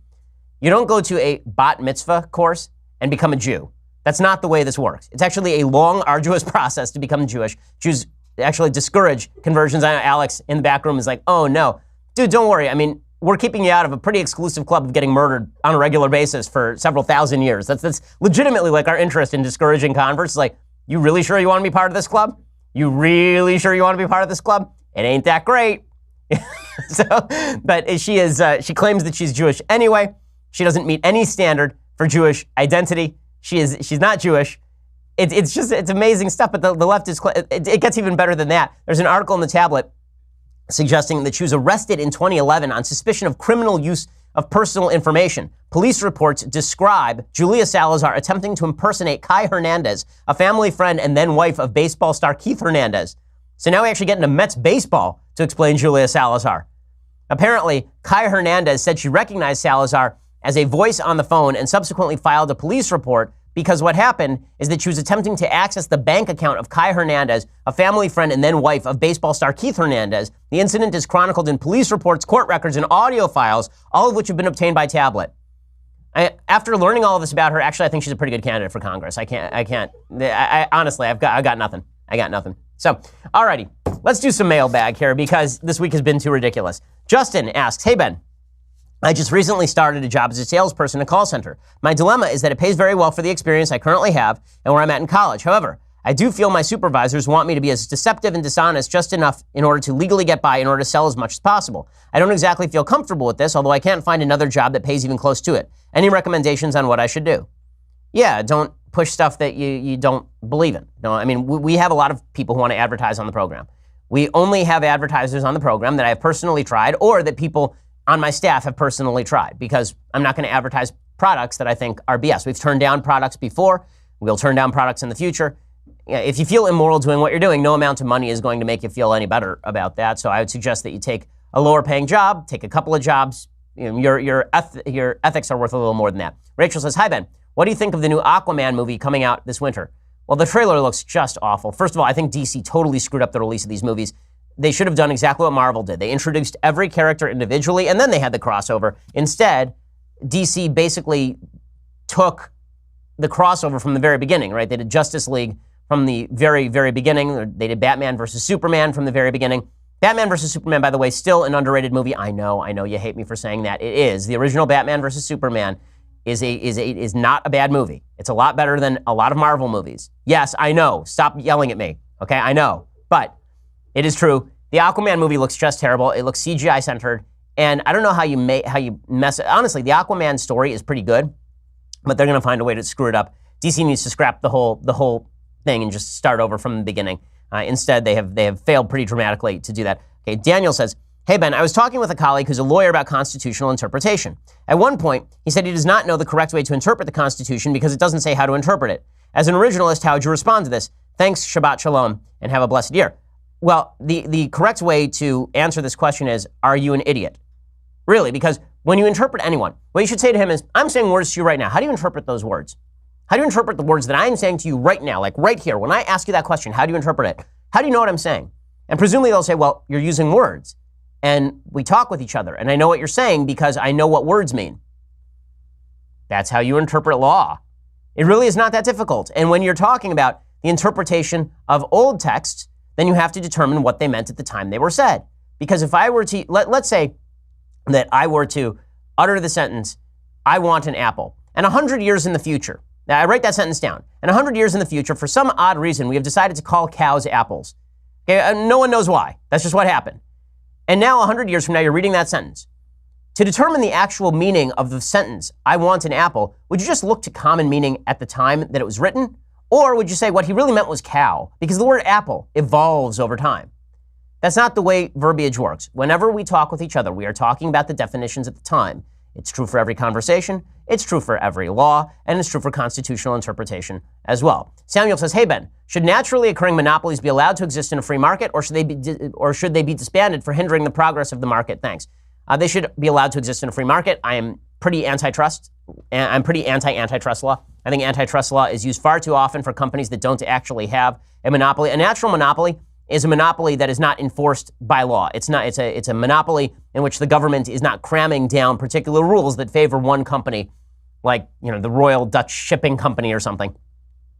you don't go to a Bat Mitzvah course and become a Jew. That's not the way this works. It's actually a long, arduous process to become Jewish. Jews actually discourage conversions. I know Alex in the back room is like, oh no. Dude, don't worry. I mean, we're keeping you out of a pretty exclusive club of getting murdered on a regular basis for several thousand years. That's legitimately like our interest in discouraging converts. It's like, you really sure you want to be part of this club? You really sure you want to be part of this club? It ain't that great. But she claims that she's Jewish anyway. She doesn't meet any standard for Jewish identity. She's not Jewish. It's amazing stuff, but the left it gets even better than that. There's an article in the tablet suggesting that she was arrested in 2011 on suspicion of criminal use of personal information. Police reports describe Julia Salazar attempting to impersonate Kai Hernandez, a family friend and then wife of baseball star Keith Hernandez. So now we actually get into Mets baseball to explain Julia Salazar. Apparently, Kai Hernandez said she recognized Salazar as a voice on the phone and subsequently filed a police report because what happened is that she was attempting to access the bank account of Kai Hernandez, a family friend and then wife of baseball star Keith Hernandez. The incident is chronicled in police reports, court records, and audio files, all of which have been obtained by tablet. After learning all of this about her, actually, I think she's a pretty good candidate for Congress. Honestly, I've got nothing. I got nothing. So, alrighty, let's do some mailbag here because this week has been too ridiculous. Justin asks, hey Ben, I just recently started a job as a salesperson in a call center. My dilemma is that it pays very well for the experience I currently have and where I'm at in college. However, I do feel my supervisors want me to be as deceptive and dishonest just enough in order to legally get by in order to sell as much as possible. I don't exactly feel comfortable with this, although I can't find another job that pays even close to it. Any recommendations on what I should do? Yeah, don't push stuff that you don't believe in. No, I mean, we have a lot of people who want to advertise on the program. We only have advertisers on the program that I have personally tried or that people on my staff have personally tried because I'm not going to advertise products that I think are BS. We've turned down products before. We'll turn down products in the future. If you feel immoral doing what you're doing, no amount of money is going to make you feel any better about that. So I would suggest that you take a lower paying job, take a couple of jobs. Your ethics are worth a little more than that. Rachel says, hi Ben, what do you think of the new Aquaman movie coming out this winter? Well, the trailer looks just awful. First of all, I think DC totally screwed up the release of these movies. They should have done exactly what Marvel did. They introduced every character individually, and then they had the crossover. Instead, DC basically took the crossover from the very beginning, right? They did Justice League from the very, very beginning. They did Batman versus Superman from the very beginning. Batman versus Superman, by the way, still an underrated movie. I know you hate me for saying that. It is. The original Batman versus Superman is not a bad movie. It's a lot better than a lot of Marvel movies. Yes, I know. Stop yelling at me. Okay, I know. But it is true. The Aquaman movie looks just terrible. It looks CGI centered, and I don't know how you mess it. Honestly, the Aquaman story is pretty good, but they're going to find a way to screw it up. DC needs to scrap the whole thing and just start over from the beginning. Instead, they have failed pretty dramatically to do that. Okay, Daniel says, hey Ben, I was talking with a colleague who's a lawyer about constitutional interpretation. At one point, he said he does not know the correct way to interpret the Constitution because it doesn't say how to interpret it. As an originalist, how would you respond to this? Thanks, Shabbat Shalom, and have a blessed year. Well, the correct way to answer this question is, are you an idiot? Really, because when you interpret anyone, what you should say to him is, I'm saying words to you right now. How do you interpret those words? How do you interpret the words that I'm saying to you right now, like right here? When I ask you that question, how do you interpret it? How do you know what I'm saying? And presumably they'll say, well, you're using words. And we talk with each other, and I know what you're saying because I know what words mean. That's how you interpret law. It really is not that difficult. And when you're talking about the interpretation of old texts, then you have to determine what they meant at the time they were said. Because if I were to, let's say that I were to utter the sentence, I want an apple, and 100 years in the future, now I write that sentence down, and 100 years in the future, for some odd reason, we have decided to call cows apples. Okay, no one knows why. That's just what happened. And now 100 years from now, you're reading that sentence. To determine the actual meaning of the sentence, I want an apple, would you just look to common meaning at the time that it was written? Or would you say what he really meant was cow? Because the word apple evolves over time. That's not the way verbiage works. Whenever we talk with each other, we are talking about the definitions at the time. It's true for every conversation, it's true for every law, and it's true for constitutional interpretation as well. Samuel says, hey Ben, should naturally occurring monopolies be allowed to exist in a free market, or should they be disbanded for hindering the progress of the market? Thanks. They should be allowed to exist in a free market. I am pretty antitrust. I'm pretty anti-antitrust law. I think antitrust law is used far too often for companies that don't actually have a monopoly. A natural monopoly is a monopoly that is not enforced by law. It's a monopoly in which the government is not cramming down particular rules that favor one company, like, the Royal Dutch Shipping Company or something.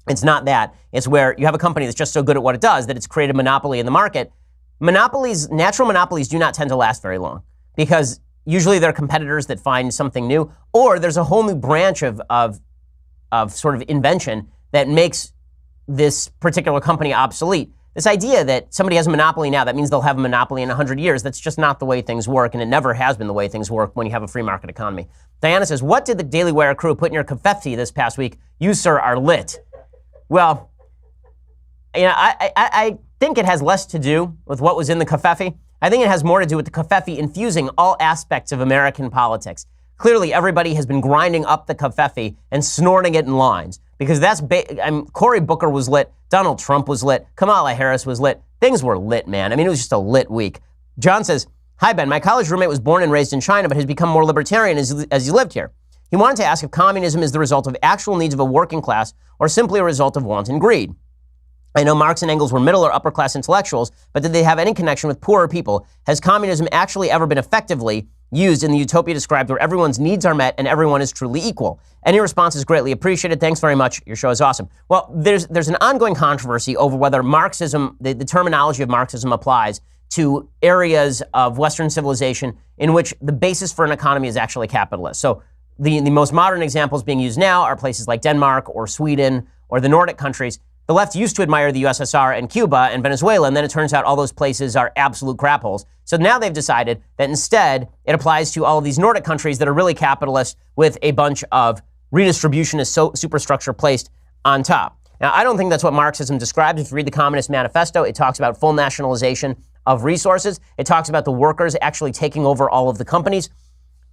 It's not that. It's where you have a company that's just so good at what it does that it's created a monopoly in the market. Natural monopolies do not tend to last very long because usually they're competitors that find something new, or there's a whole new branch of sort of invention that makes this particular company obsolete. This idea that somebody has a monopoly now, that means they'll have a monopoly in 100 years, that's just not the way things work, and it never has been the way things work when you have a free market economy. Diana says, what did the Daily Wire crew put in your covfefe this past week? You, sir, are lit. Well, I think it has less to do with what was in the covfefe. I think it has more to do with the covfefe infusing all aspects of American politics. Clearly, everybody has been grinding up the covfefe and snorting it in lines because Cory Booker was lit, Donald Trump was lit, Kamala Harris was lit. Things were lit, man. I mean, it was just a lit week. John says, hi, Ben. My college roommate was born and raised in China, but has become more libertarian as he lived here. He wanted to ask if communism is the result of actual needs of a working class or simply a result of wanton greed. I know Marx and Engels were middle or upper class intellectuals, but did they have any connection with poorer people? Has communism actually ever been effectively used in the utopia described where everyone's needs are met and everyone is truly equal? Any response is greatly appreciated. Thanks very much. Your show is awesome. Well, there's an ongoing controversy over whether Marxism, the terminology of Marxism applies to areas of Western civilization in which the basis for an economy is actually capitalist. So the most modern examples being used now are places like Denmark or Sweden or the Nordic countries. The left used to admire the USSR and Cuba and Venezuela, and then it turns out all those places are absolute crap holes. So now they've decided that instead it applies to all of these Nordic countries that are really capitalist with a bunch of redistributionist superstructure placed on top. Now, I don't think that's what Marxism describes. If you read the Communist Manifesto, it talks about full nationalization of resources. It talks about the workers actually taking over all of the companies.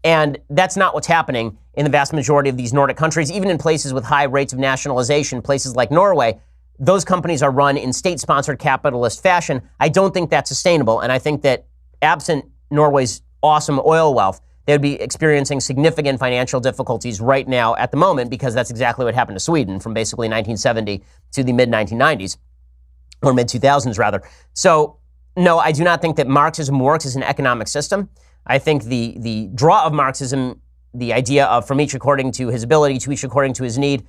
And that's not what's happening in the vast majority of these Nordic countries. Even in places with high rates of nationalization, places like Norway, those companies are run in state-sponsored capitalist fashion. I don't think that's sustainable, and I think that absent Norway's awesome oil wealth, they would be experiencing significant financial difficulties right now at the moment because that's exactly what happened to Sweden from basically 1970 to the mid-1990s, or mid-2000s rather. So, no, I do not think that Marxism works as an economic system. I think the draw of Marxism, the idea of from each according to his ability to each according to his need,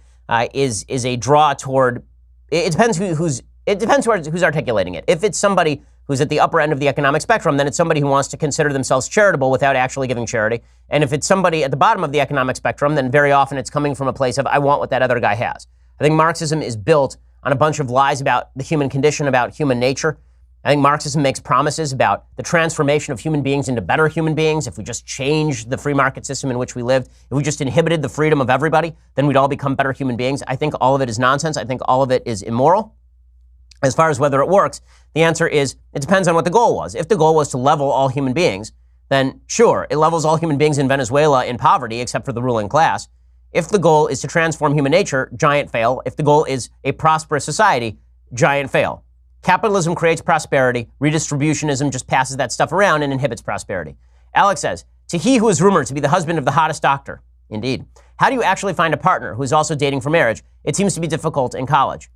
is a draw toward. It depends who's articulating it. If it's somebody who's at the upper end of the economic spectrum, then it's somebody who wants to consider themselves charitable without actually giving charity. And if it's somebody at the bottom of the economic spectrum, then very often it's coming from a place of, I want what that other guy has. I think Marxism is built on a bunch of lies about the human condition, about human nature. I think Marxism makes promises about the transformation of human beings into better human beings. If we just changed the free market system in which we lived, if we just inhibited the freedom of everybody, then we'd all become better human beings. I think all of it is nonsense. I think all of it is immoral. As far as whether it works, the answer is it depends on what the goal was. If the goal was to level all human beings, then sure, it levels all human beings in Venezuela in poverty, except for the ruling class. If the goal is to transform human nature, giant fail. If the goal is a prosperous society, giant fail. Capitalism creates prosperity. Redistributionism just passes that stuff around and inhibits prosperity. Alex says, to he who is rumored to be the husband of the hottest doctor. Indeed. How do you actually find a partner who is also dating for marriage? It seems to be difficult in college.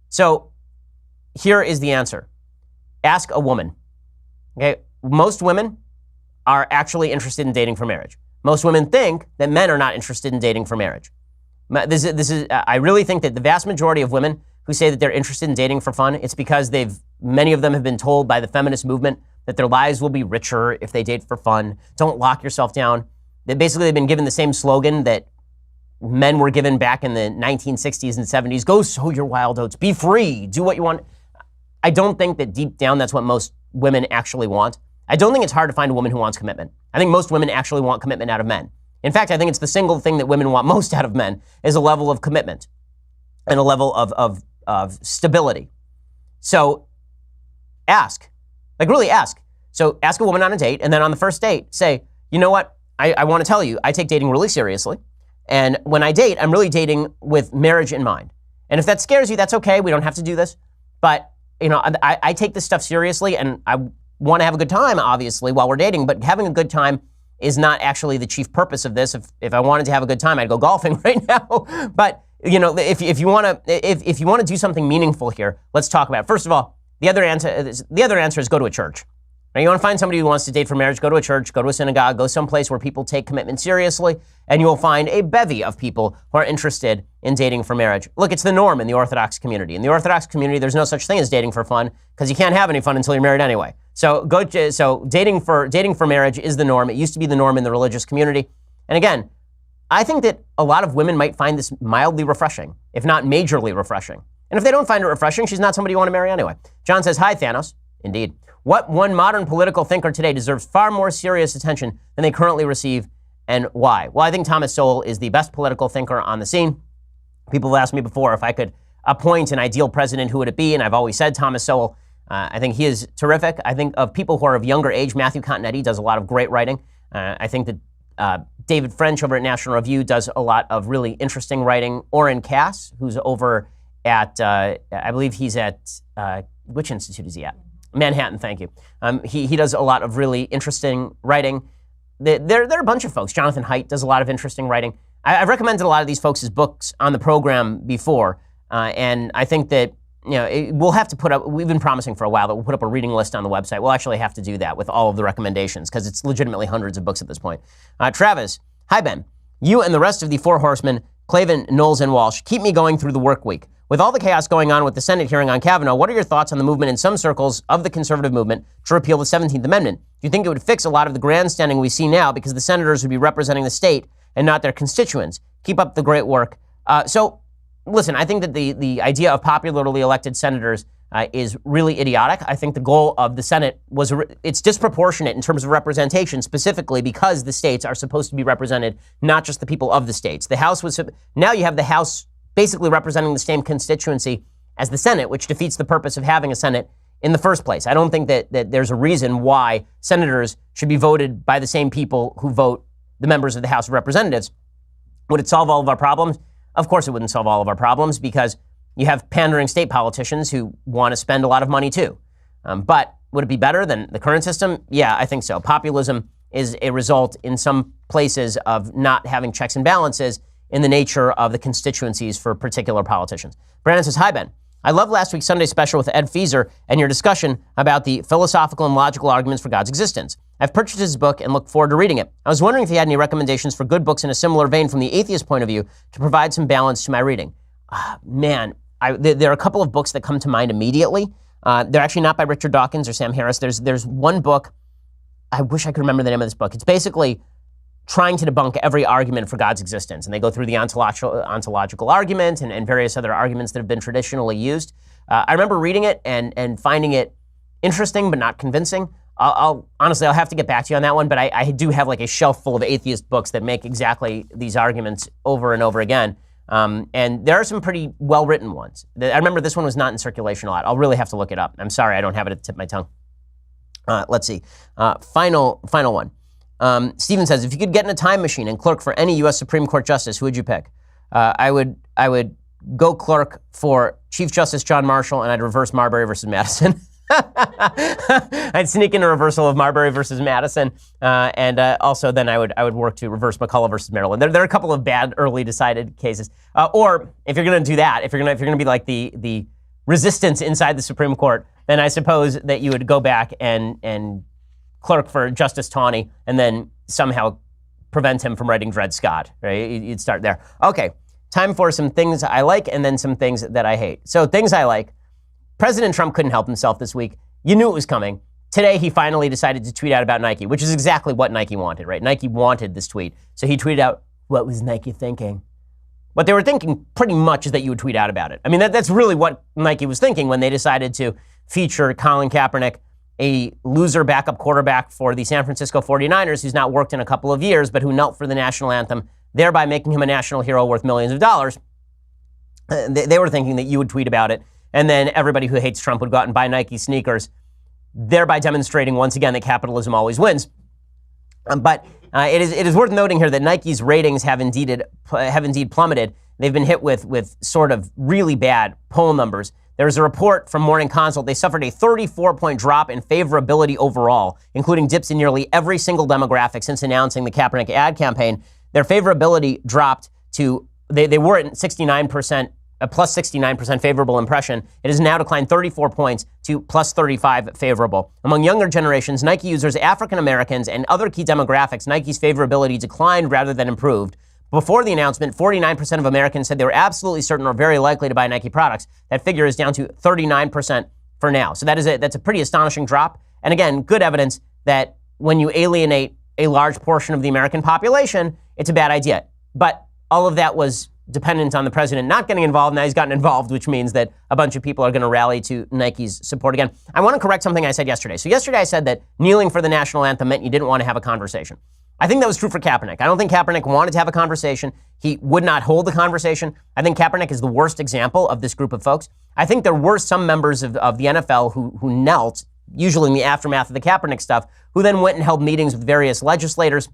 So here is the answer. Ask a woman. Okay? Most women are actually interested in dating for marriage. Most women think that men are not interested in dating for marriage. I really think that the vast majority of women who say that they're interested in dating for fun, it's because many of them have been told by the feminist movement that their lives will be richer if they date for fun. Don't lock yourself down. They've been given the same slogan that men were given back in the 1960s and 70s. Go sow your wild oats. Be free. Do what you want. I don't think that deep down that's what most women actually want. I don't think it's hard to find a woman who wants commitment. I think most women actually want commitment out of men. In fact, I think it's the single thing that women want most out of men is a level of commitment. and a level of stability. So ask, like really ask. So ask a woman on a date, and then on the first date, say, you know what? I want to tell you, I take dating really seriously. And when I date, I'm really dating with marriage in mind. And if that scares you, that's okay. We don't have to do this. But, you know, I take this stuff seriously, and I want to have a good time, obviously, while we're dating. But having a good time is not actually the chief purpose of this. If I wanted to have a good time, I'd go golfing right now. But, you know, if you want to do something meaningful here, let's talk about it. First of all, the other answer is go to a church. Now, you want to find somebody who wants to date for marriage, go to a church, go to a synagogue, go someplace where people take commitment seriously, and you will find a bevy of people who are interested in dating for marriage. Look, it's the norm in the Orthodox community. In the Orthodox community, there's no such thing as dating for fun, because you can't have any fun until you're married anyway. So dating for marriage is the norm. It used to be the norm in the religious community. And again, I think that a lot of women might find this mildly refreshing, if not majorly refreshing. And if they don't find it refreshing, she's not somebody you want to marry anyway. John says, hi, Thanos. Indeed. What one modern political thinker today deserves far more serious attention than they currently receive, and why? Well, I think Thomas Sowell is the best political thinker on the scene. People have asked me before if I could appoint an ideal president, who would it be? And I've always said Thomas Sowell. I think he is terrific. I think of people who are of younger age, Matthew Continetti does a lot of great writing. I think that David French over at National Review does a lot of really interesting writing. Orrin Cass, who's over at, I believe he's at, which institute is he at? Manhattan, thank you. He does a lot of really interesting writing. There are a bunch of folks. Jonathan Haidt does a lot of interesting writing. I've recommended a lot of these folks' books on the program before, and I think that we'll have to put up, we've been promising for a while that we'll put up a reading list on the website. We'll actually have to do that with all of the recommendations, because it's legitimately hundreds of books at this point. Travis, hi Ben. You and the rest of the four horsemen, Clavin, Knowles, and Walsh, keep me going through the work week. With all the chaos going on with the Senate hearing on Kavanaugh, what are your thoughts on the movement in some circles of the conservative movement to repeal the 17th Amendment? Do you think it would fix a lot of the grandstanding we see now, because the senators would be representing the state and not their constituents? Keep up the great work. So, listen, I think that the idea of popularly elected senators is really idiotic. I think the goal of the Senate was, it's disproportionate in terms of representation, specifically because the states are supposed to be represented, not just the people of the states. The House was, now you have the House basically representing the same constituency as the Senate, which defeats the purpose of having a Senate in the first place. I don't think that there's a reason why senators should be voted by the same people who vote the members of the House of Representatives. Would it solve all of our problems? Of course it wouldn't solve all of our problems, because you have pandering state politicians who want to spend a lot of money too. But would it be better than the current system? Yeah, I think so. Populism is a result in some places of not having checks and balances in the nature of the constituencies for particular politicians. Brandon says, hi, Ben. I love last week's Sunday special with Ed Feezer and your discussion about the philosophical and logical arguments for God's existence. I've purchased his book and look forward to reading it. I was wondering if you had any recommendations for good books in a similar vein from the atheist point of view to provide some balance to my reading. Man, there are a couple of books that come to mind immediately. They're actually not by Richard Dawkins or Sam Harris. There's one book, I wish I could remember the name of this book. It's basically trying to debunk every argument for God's existence. And they go through the ontological argument and various other arguments that have been traditionally used. I remember reading it and finding it interesting but not convincing. I'll have to get back to you on that one, but I do have like a shelf full of atheist books that make exactly these arguments over and over again. And there are some pretty well-written ones. I remember this one was not in circulation a lot. I'll really have to look it up. I'm sorry, I don't have it at the tip of my tongue. Let's see. Final one. Steven says, if you could get in a time machine and clerk for any U.S. Supreme Court justice, who would you pick? I would go clerk for Chief Justice John Marshall, and I'd reverse Marbury versus Madison. I'd sneak in a reversal of Marbury versus Madison, and also then I would work to reverse McCullough versus Maryland. There are a couple of bad early decided cases. Or if you're going to do that, if you're going to be like the resistance inside the Supreme Court, then I suppose that you would go back and clerk for Justice Taney, and then somehow prevent him from writing Dred Scott, right? You'd start there. Okay, time for some things I like and then some things that I hate. So things I like. President Trump couldn't help himself this week. You knew it was coming. Today, he finally decided to tweet out about Nike, which is exactly what Nike wanted, right? Nike wanted this tweet. So he tweeted out, what was Nike thinking? What they were thinking pretty much is that you would tweet out about it. I mean, that's really what Nike was thinking when they decided to feature Colin Kaepernick, a loser backup quarterback for the San Francisco 49ers who's not worked in a couple of years, but who knelt for the national anthem, thereby making him a national hero worth millions of dollars. They were thinking that you would tweet about it, and then everybody who hates Trump would go out and buy Nike sneakers, thereby demonstrating once again that capitalism always wins. But it is worth noting here that Nike's ratings have indeed plummeted. They've been hit with sort of really bad poll numbers. There's a report from Morning Consult. They suffered a 34-point drop in favorability overall, including dips in nearly every single demographic since announcing the Kaepernick ad campaign. Their favorability dropped to, they were at 69%, a plus 69% favorable impression. It has now declined 34 points to plus 35 favorable. Among younger generations, Nike users, African Americans, and other key demographics, Nike's favorability declined rather than improved. Before the announcement, 49% of Americans said they were absolutely certain or very likely to buy Nike products. That figure is down to 39% for now. So that's a pretty astonishing drop. And again, good evidence that when you alienate a large portion of the American population, it's a bad idea. But all of that was dependent on the president not getting involved. Now he's gotten involved, which means that a bunch of people are going to rally to Nike's support again. I want to correct something I said yesterday. So yesterday I said that kneeling for the national anthem meant you didn't want to have a conversation. I think that was true for Kaepernick. I don't think Kaepernick wanted to have a conversation. He would not hold the conversation. I think Kaepernick is the worst example of this group of folks. I think there were some members of the NFL who knelt, usually in the aftermath of the Kaepernick stuff, who then went and held meetings with various legislators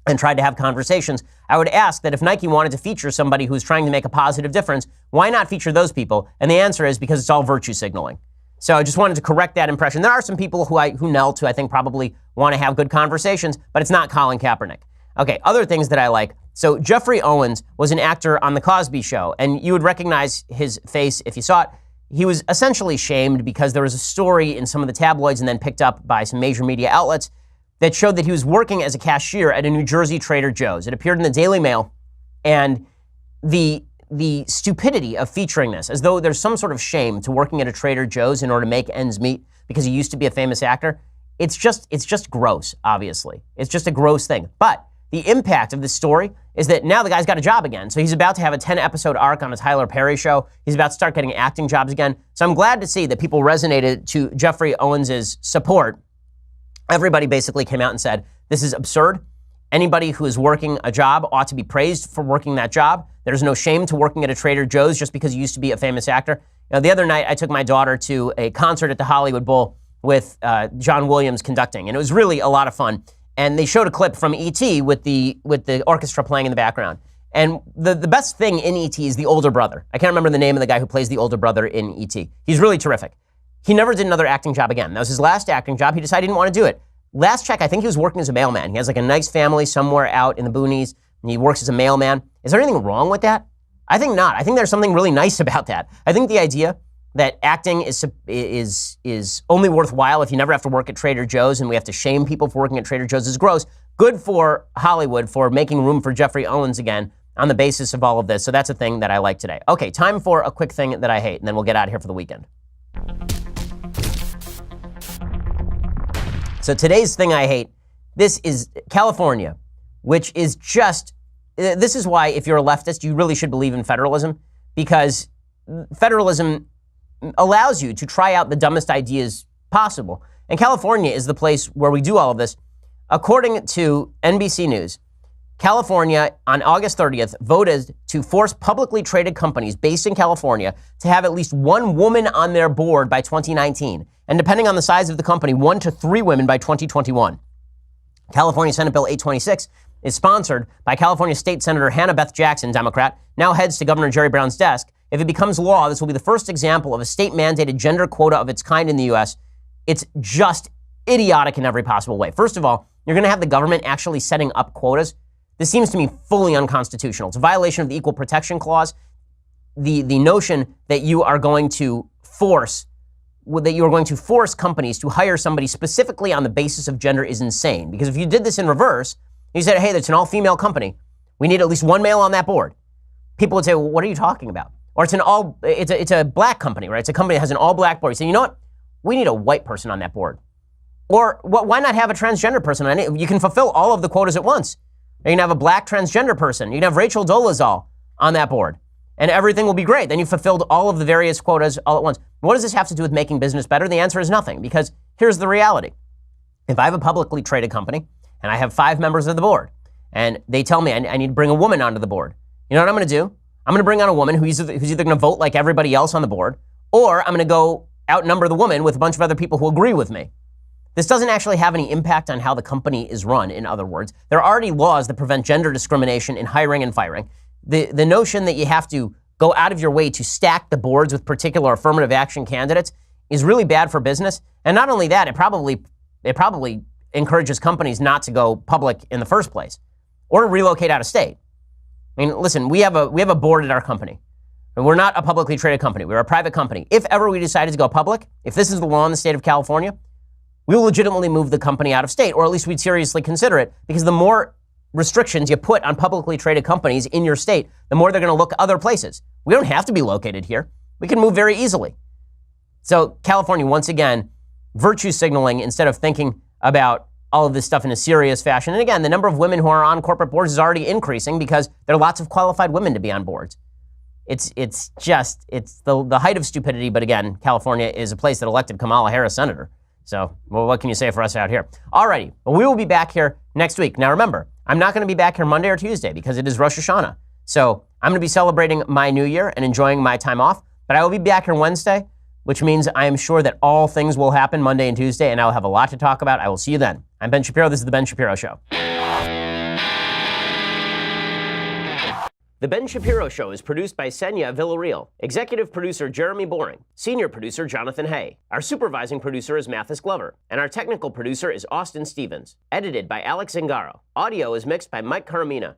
and tried to have conversations. I would ask that if Nike wanted to feature somebody who's trying to make a positive difference, why not feature those people? And the answer is because it's all virtue signaling. So I just wanted to correct that impression. There are some people who knelt, who I think probably want to have good conversations, but it's not Colin Kaepernick. Okay, other things that I like. So Jeffrey Owens was an actor on The Cosby Show, and you would recognize his face if you saw it. He was essentially shamed because there was a story in some of the tabloids and then picked up by some major media outlets that showed that he was working as a cashier at a New Jersey Trader Joe's. It appeared in the Daily Mail, and the stupidity of featuring this, as though there's some sort of shame to working at a Trader Joe's in order to make ends meet because he used to be a famous actor, it's just gross, obviously. It's just a gross thing. But the impact of this story is that now the guy's got a job again. So he's about to have a 10-episode arc on a Tyler Perry show. He's about to start getting acting jobs again. So I'm glad to see that people resonated to Jeffrey Owens' support. Everybody basically came out and said, this is absurd. Anybody who is working a job ought to be praised for working that job. There's no shame to working at a Trader Joe's just because you used to be a famous actor. You know, the other night, I took my daughter to a concert at the Hollywood Bowl with John Williams conducting, and it was really a lot of fun. And they showed a clip from E.T. with the orchestra playing in the background. And the best thing in E.T. is the older brother. I can't remember the name of the guy who plays the older brother in E.T. He's really terrific. He never did another acting job again. That was his last acting job. He decided he didn't want to do it. Last check, I think he was working as a mailman. He has like a nice family somewhere out in the boonies, and he works as a mailman. Is there anything wrong with that? I think not. I think there's something really nice about that. I think the idea that acting is only worthwhile if you never have to work at Trader Joe's and we have to shame people for working at Trader Joe's is gross. Good for Hollywood for making room for Jeffrey Owens again on the basis of all of this. So that's a thing that I like today. Okay, time for a quick thing that I hate, and then we'll get out of here for the weekend. So today's thing I hate, this is California, which is just, this is why if you're a leftist, you really should believe in federalism, because federalism allows you to try out the dumbest ideas possible. And California is the place where we do all of this. According to NBC News, California on August 30th voted to force publicly traded companies based in California to have at least one woman on their board by 2019. And depending on the size of the company, 1 to 3 women by 2021. California Senate Bill 826 is sponsored by California State Senator Hannah Beth Jackson, Democrat, now heads to Governor Jerry Brown's desk. If it becomes law, this will be the first example of a state-mandated gender quota of its kind in the U.S. It's just idiotic in every possible way. First of all, you're going to have the government actually setting up quotas. This seems to me fully unconstitutional. It's a violation of the Equal Protection Clause. The notion that you are going to force companies to hire somebody specifically on the basis of gender is insane. Because if you did this in reverse, you said, hey, that's an all-female company. We need at least one male on that board. People would say, well, what are you talking about? Or it's a black company, right? It's a company that has an all-black board. You say, you know what? We need a white person on that board. Or why not have a transgender person on it? You can fulfill all of the quotas at once. You can have a black transgender person. You can have Rachel Dolezal on that board. And everything will be great. Then you've fulfilled all of the various quotas all at once. What does this have to do with making business better? The answer is nothing, because here's the reality. If I have a publicly traded company and I have 5 members of the board and they tell me I need to bring a woman onto the board, you know what I'm going to do? I'm going to bring on a woman who's either going to vote like everybody else on the board, or I'm going to go outnumber the woman with a bunch of other people who agree with me. This doesn't actually have any impact on how the company is run, in other words. There are already laws that prevent gender discrimination in hiring and firing. The notion that you have to go out of your way to stack the boards with particular affirmative action candidates is really bad for business. And not only that, it probably encourages companies not to go public in the first place or to relocate out of state. I mean, listen, we have a board at our company. And we're not a publicly traded company. We're a private company. If ever we decided to go public, if this is the law in the state of California, we will legitimately move the company out of state, or at least we'd seriously consider it, because the more restrictions you put on publicly traded companies in your state, the more they're going to look other places. We don't have to be located here. We can move very easily. So California, once again, virtue signaling instead of thinking about all of this stuff in a serious fashion. And again, the number of women who are on corporate boards is already increasing because there are lots of qualified women to be on boards. It's the height of stupidity. But again, California is a place that elected Kamala Harris senator. So, well, what can you say for us out here? Alrighty, well, we will be back here next week. Now remember, I'm not going to be back here Monday or Tuesday because it is Rosh Hashanah. So I'm going to be celebrating my new year and enjoying my time off. But I will be back here Wednesday, which means I am sure that all things will happen Monday and Tuesday, and I will have a lot to talk about. I will see you then. I'm Ben Shapiro. This is The Ben Shapiro Show. The Ben Shapiro Show is produced by Senya Villarreal, executive producer Jeremy Boring, senior producer Jonathan Hay. Our supervising producer is Mathis Glover, and our technical producer is Austin Stevens. Edited by Alex Zingaro. Audio is mixed by Mike Caramina.